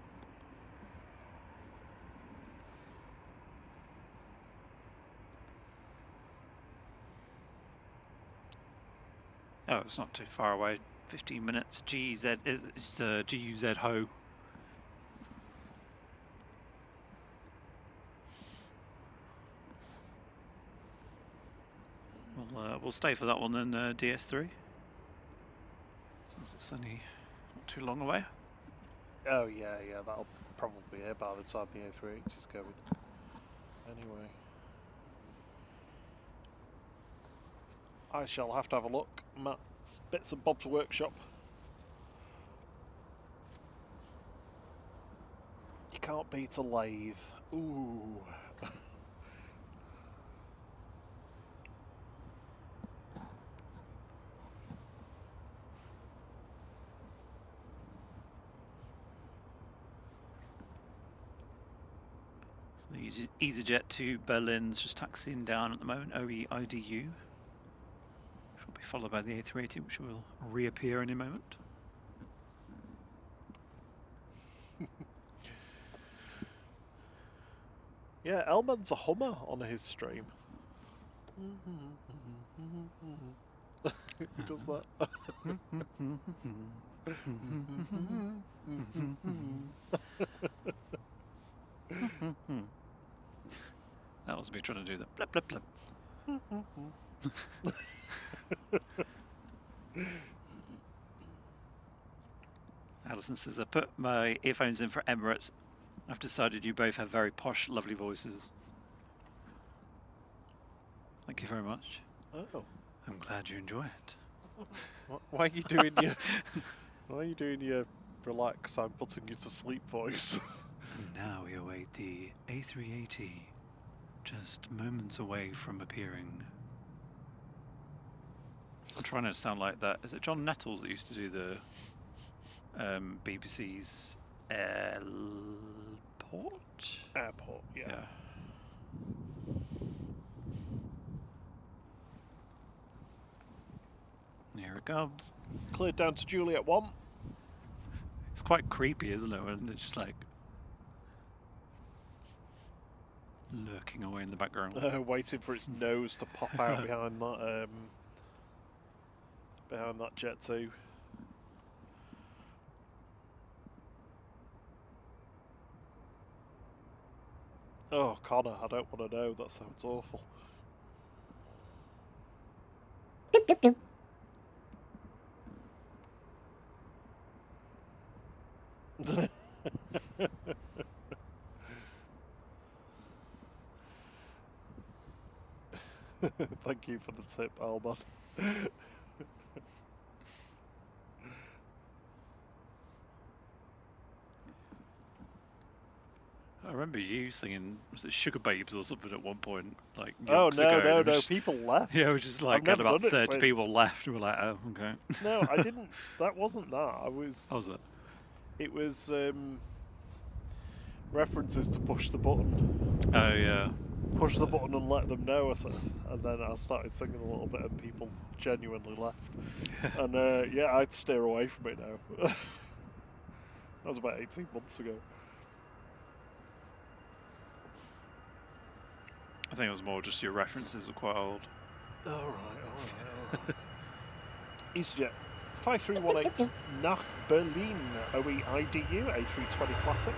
Oh, it's not too far away. 15 minutes. GZ. It's GUZ Ho. We'll stay for that one then. DS3. Since it's only not too long away. Oh yeah, that'll probably be here by the time the A380 is going. Anyway. I shall have to have a look. Matt's Bits and Bob's Workshop. You can't beat a lathe. Ooh. So the EasyJet to Berlin's just taxiing down at the moment. OE-IDU. Which will be followed by the A380, which will reappear any moment. Yeah, Elman's a Hummer on his stream. He does that. That was me trying to do the blip blip blip. Alison says, I put my earphones in for Emirates. I've decided you both have very posh, lovely voices. Thank you very much. Oh. I'm glad you enjoy it. Why are you doing your Why are you doing your relax, I'm putting you to sleep voice? And now we await the A380, just moments away from appearing. I'm trying to sound like that. Is it John Nettles that used to do the BBC's Airport? Airport, yeah. Here it comes. Cleared down to Juliet 1. It's quite creepy, isn't it? When it's just like lurking away in the background. Waiting for its nose to pop out behind that jet too. Oh, Connor, I don't want to know. That sounds awful. Thank you for the tip, Alban. I remember you singing, was it Sugar Babes or something at one point, like Oh yonks ago, no! just, People left. yeah, it was just like I've never about done it 30 people since. left. And we're like, oh, okay. No, I didn't. That wasn't that. I was. How was it? It was references to push the button. Oh yeah. Push the button and let them know. And then I started singing a little bit, and people genuinely left. And yeah, I'd steer away from it now. That was about 18 months ago. I think it was more just your references are quite old. All right. EasyJet 5318 nach Berlin OE-IDU A320 Classic.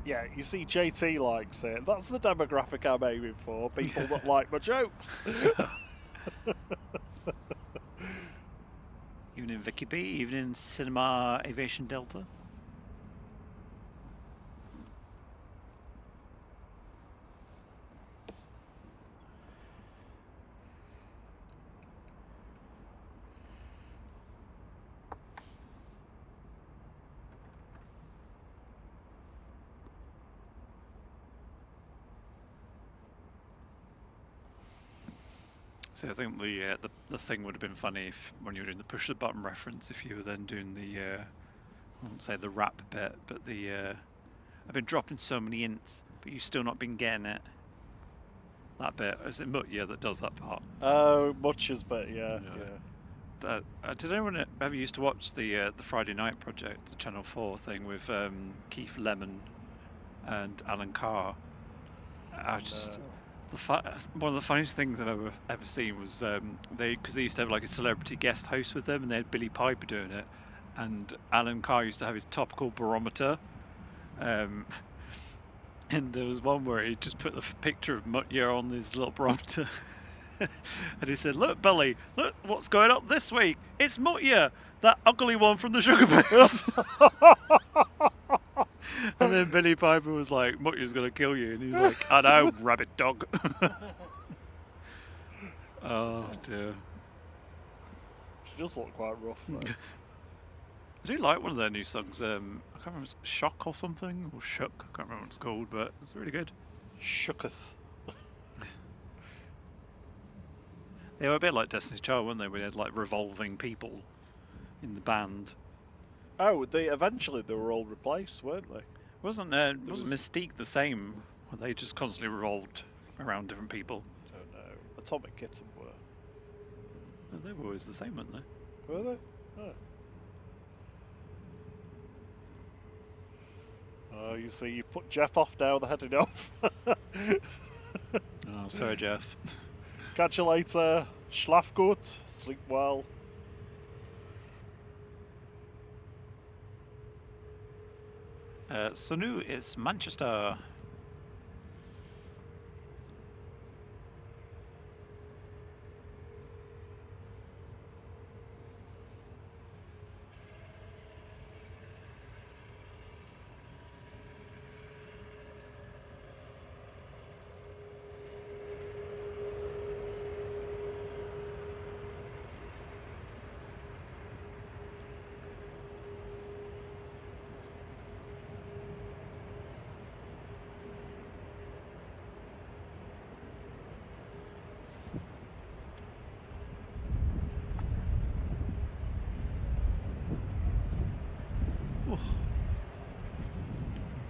Yeah, you see, JT likes it. That's the demographic I'm aiming for. People that like my jokes. Even in Vicky B, even in Cinema Aviation Delta. So I think the thing would have been funny if, when you were doing the push the button reference, if you were then doing the I won't say the rap bit, but the I've been dropping so many ints, but you've still not been getting it. That bit, is it Mutya that does that part? Oh, Much's bit, yeah. Did anyone ever used to watch the Friday Night Project, the Channel 4 thing with Keith Lemon and Alan Carr? I just one of the funniest things I've ever seen was because they used to have like a celebrity guest host with them, and they had Billy Piper doing it, and Alan Carr used to have his topical barometer. And there was one where he just put the picture of Mutya on his little barometer. And he said, "Look, Billy, look what's going up this week. It's Mutya, that ugly one from the Sugar Bears." And then Billy Piper was like, "Mutya's going to kill you." And he's like, "I know, rabbit dog." Oh, dear. She does look quite rough, though. I do like one of their new songs. I can't remember, it's Shock or something, or Shook. I can't remember what it's called, but it's really good. Shooketh. They were a bit like Destiny's Child, weren't they? We had like revolving people in the band. Oh, eventually they were all replaced, weren't they? Wasn't Mystique the same? Were they just constantly revolved around different people? I don't know. Atomic Kitten were. No, they were always the same, weren't they? Were they? Oh. Oh, you see, you put Jeff off now, they're heading off. Oh, sorry, Jeff. Catch you later. Schlaf gut. Sleep well. Sonu is Manchester.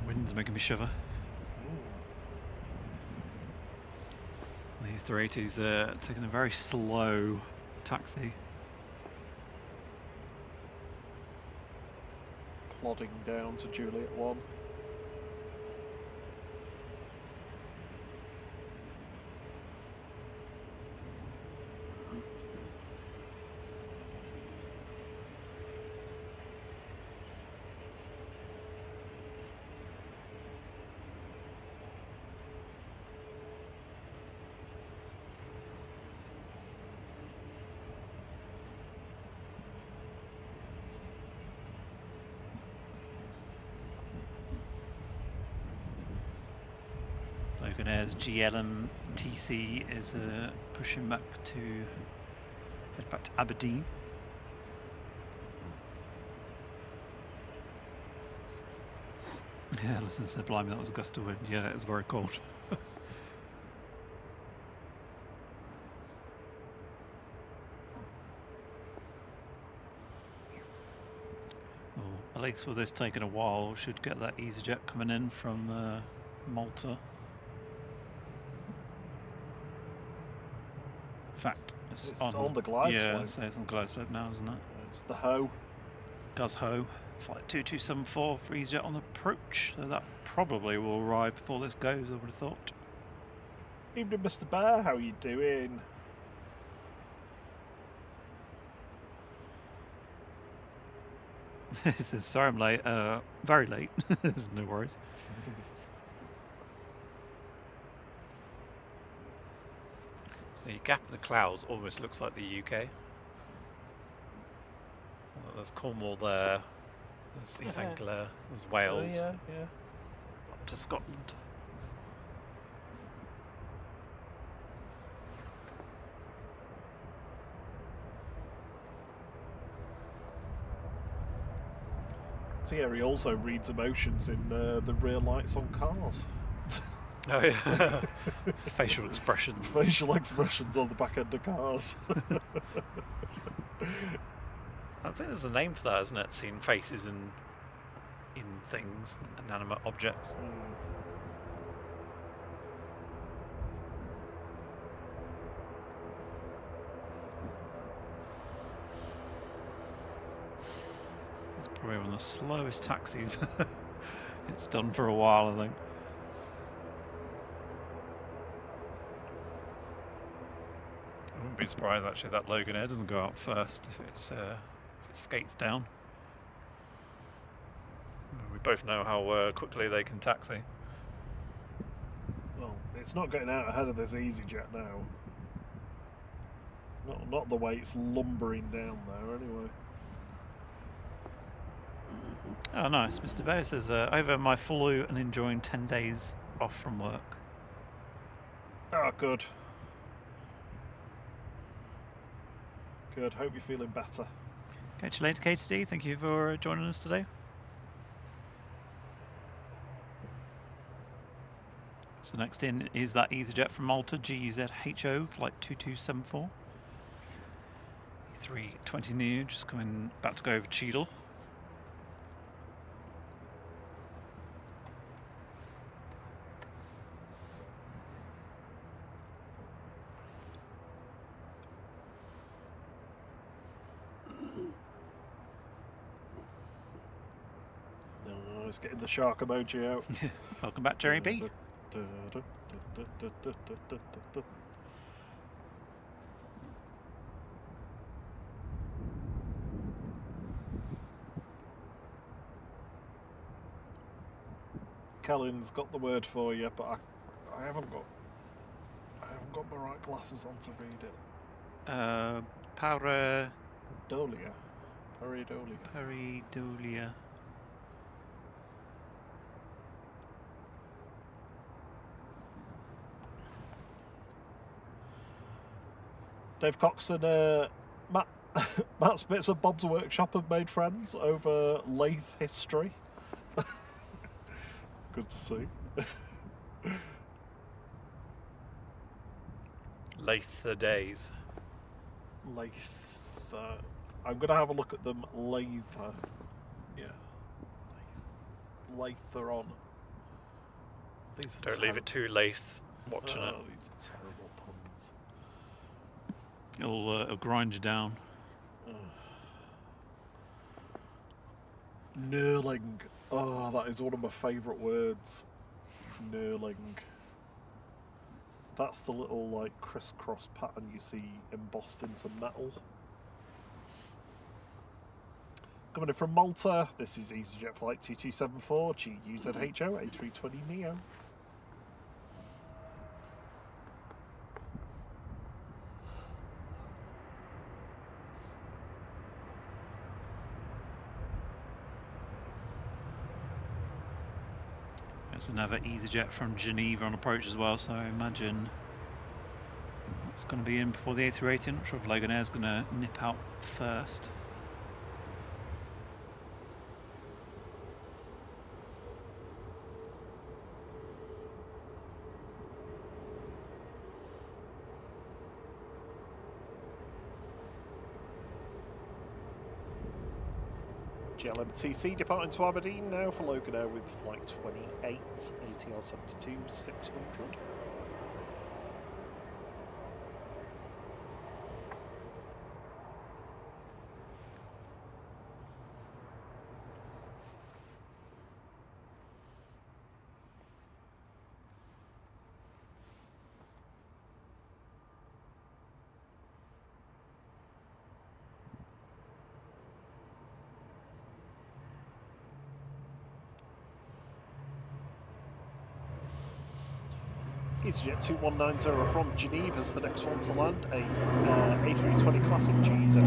Wind's making me shiver. The A380's taking a very slow taxi. Plodding down to Juliet 1. Logan Air's GLM-TC is pushing back to head back to Aberdeen. Yeah, listen, said, blimey, that was a gust of wind. Yeah, it was very cold. At least with this taking a while, we should get that EasyJet coming in from Malta. In fact, it's on the glide slope. Yeah, so it's on the glide slope now, isn't it? It's the Ho. Gus Ho, flight 2274 for EasyJet on approach. So that probably will arrive before this goes, I would have thought. Evening, Mr. Bear, how are you doing? He says, sorry I'm late, very late. No worries. The gap in the clouds almost looks like the UK. There's Cornwall there, there's East Anglia, there's Wales, yeah. up to Scotland. Thierry also reads emotions in the rear lights on cars. Oh yeah. Facial expressions. Facial expressions on the back end of cars. I think there's a name for that, isn't it? Seeing faces in things, inanimate objects. It's probably one of the slowest taxis it's done for a while, I think. I wouldn't be surprised actually if that Logan Air doesn't go out first if it skates down. We both know how quickly they can taxi. Well, it's not getting out ahead of this EasyJet now. Not the way it's lumbering down there, anyway. Oh, nice. Mr. Bear says, over my flu and enjoying 10 days off from work. Oh, good. Good. Hope you're feeling better. Catch you later, KTD. Thank you for joining us today. So next in is that EasyJet from Malta, GUZHO, flight 2274. 320 Neo, just coming back to go over Cheadle. No, it's getting the shark emoji out. Welcome back, Jerry B. Kellen's got the word for you, but I haven't got my right glasses on to read it. Paradolia. Pareidolia. Dave Cox and Matt Spitz and Bob's Workshop have made friends over lathe history. Good to see. Lathe days. Lathe. I'm going to have a look at them later. Yeah. Later on. These are Don't leave it too late watching it. These are terrible puns. It'll grind you down. Knurling. Oh, that is one of my favourite words. Knurling. That's the little like crisscross pattern you see embossed into metal. Coming in from Malta, this is EasyJet flight 2274, GUZHO A320 Neo. There's another EasyJet from Geneva on approach as well, so I imagine that's going to be in before the A380. I'm not sure if Logan Air's going to nip out first. GLMTC departing to Aberdeen now for Logan Air with flight 28, ATR 72 600. EasyJet 2190 from Geneva's the next one to land, a A320 Classic GZ.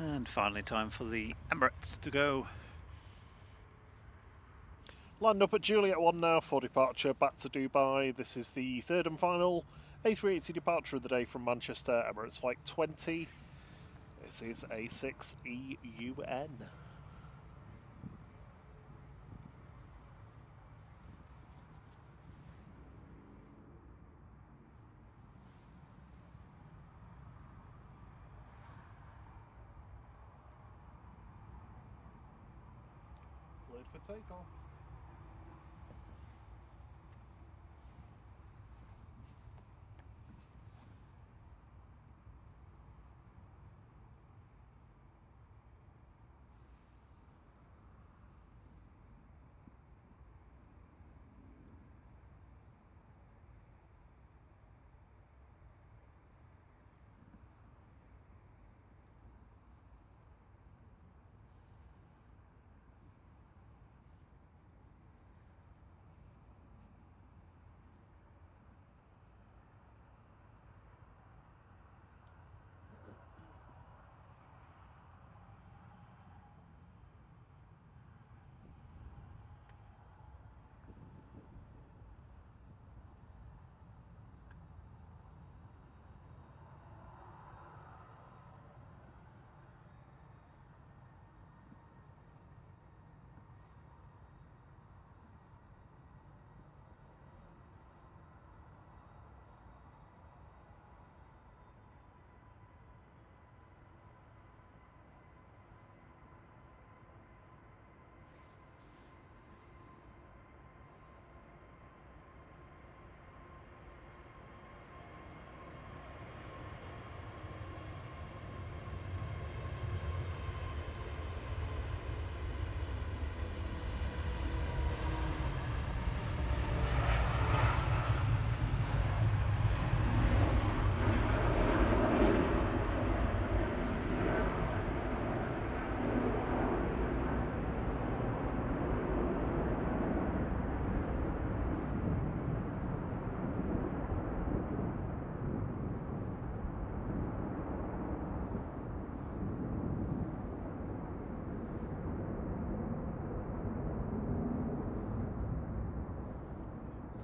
And finally time for the Emirates to go. Land up at Juliet 1 now for departure back to Dubai. This is the third and final A380 departure of the day from Manchester, Emirates Flight 20. This is A6EUN. Cleared for takeoff.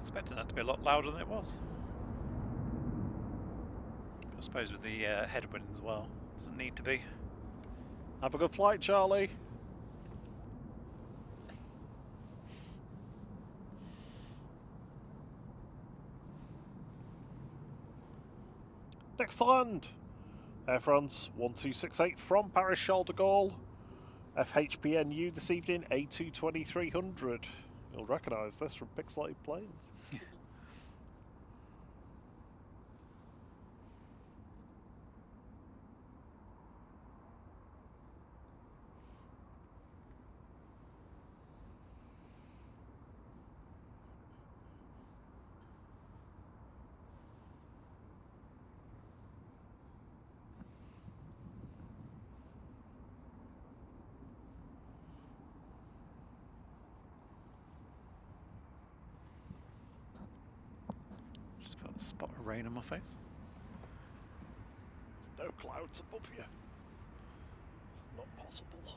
Expecting that to be a lot louder than it was. I suppose with the headwind as well. Doesn't need to be. Have a good flight, Charlie. Next to land, Air France 1268 from Paris Charles de Gaulle. FHPNU this evening, A220-300. You'll recognise this from pixelated planes. Just put a spot of rain on my face. There's no clouds above you. It's not possible.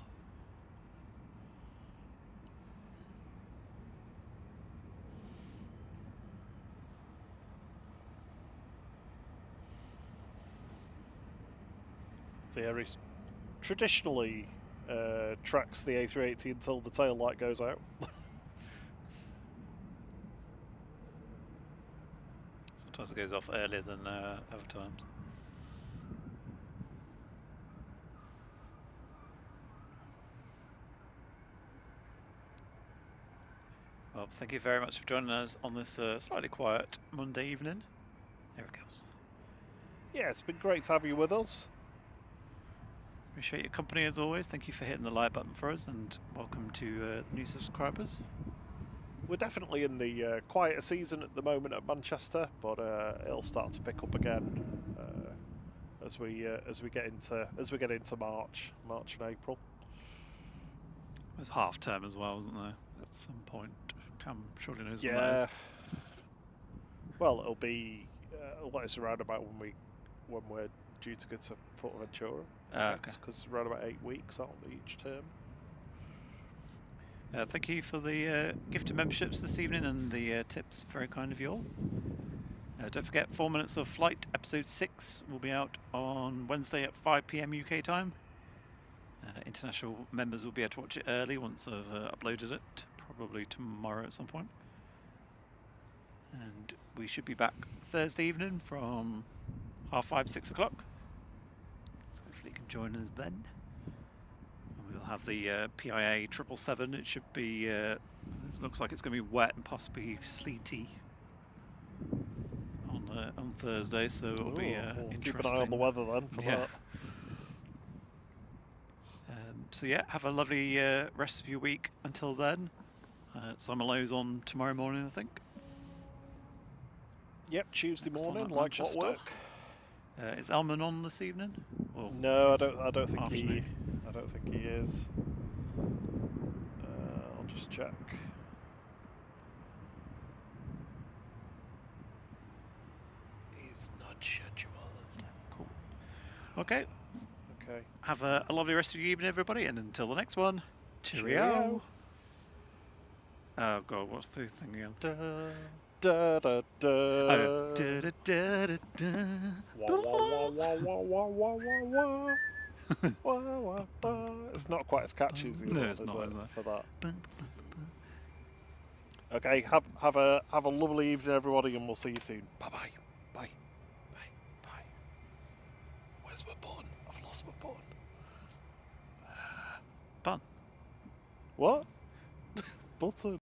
The Aries traditionally tracks the A380 until the tail light goes out. Sometimes it goes off earlier than other times. Well, thank you very much for joining us on this slightly quiet Monday evening. There it goes. Yeah, it's been great to have you with us. Appreciate your company as always. Thank you for hitting the like button for us, and welcome to new subscribers. We're definitely in the quieter season at the moment at Manchester, but it'll start to pick up again as we get into March and April. There's half term as well, isn't there? At some point, Cam surely knows Yeah. when that is. Well, it'll be it's around about when we're due to go to Fuerteventura. Okay. Because around about 8 weeks out each term. Thank you for the gifted memberships this evening and the tips. Very kind of you all. Don't forget, 4 Minutes of Flight, episode 6 will be out on Wednesday at 5 PM UK time. International members will be able to watch it early once I've uploaded it, probably tomorrow at some point. And we should be back Thursday evening from 5:30, 6 o'clock. So hopefully you can join us then. And we'll have the PIA 777. It should be, it looks like it's going to be wet and possibly sleety on Thursday, so it'll be interesting. Keep an eye on the weather then for that. So yeah, have a lovely rest of your week until then. Summer low's on tomorrow morning, I think. Yep, Tuesday Next morning, on at like what Manchester. work? Is Elman on this evening? Or No, I this don't think afternoon? I don't think he is. I'll just check. He's not scheduled. Cool. Okay. Okay. Have a lovely rest of your evening, everybody, and until the next one. Cheerio. Cheerio. Oh god, what's the thing again? Da da da da. Oh, da, da, da, da, da. Wah, wah, wah, wah, wah, wah, wah, wah. Wah, wah, wah. It's not quite as catchy as the No, other it's one, not, is is it, it? for that. Ba, ba, ba, ba. Okay, have a lovely evening, everybody, and we'll see you soon. Bye bye. Bye. Bye. Bye. Where's my button? I've lost my button. Bun. What? Button.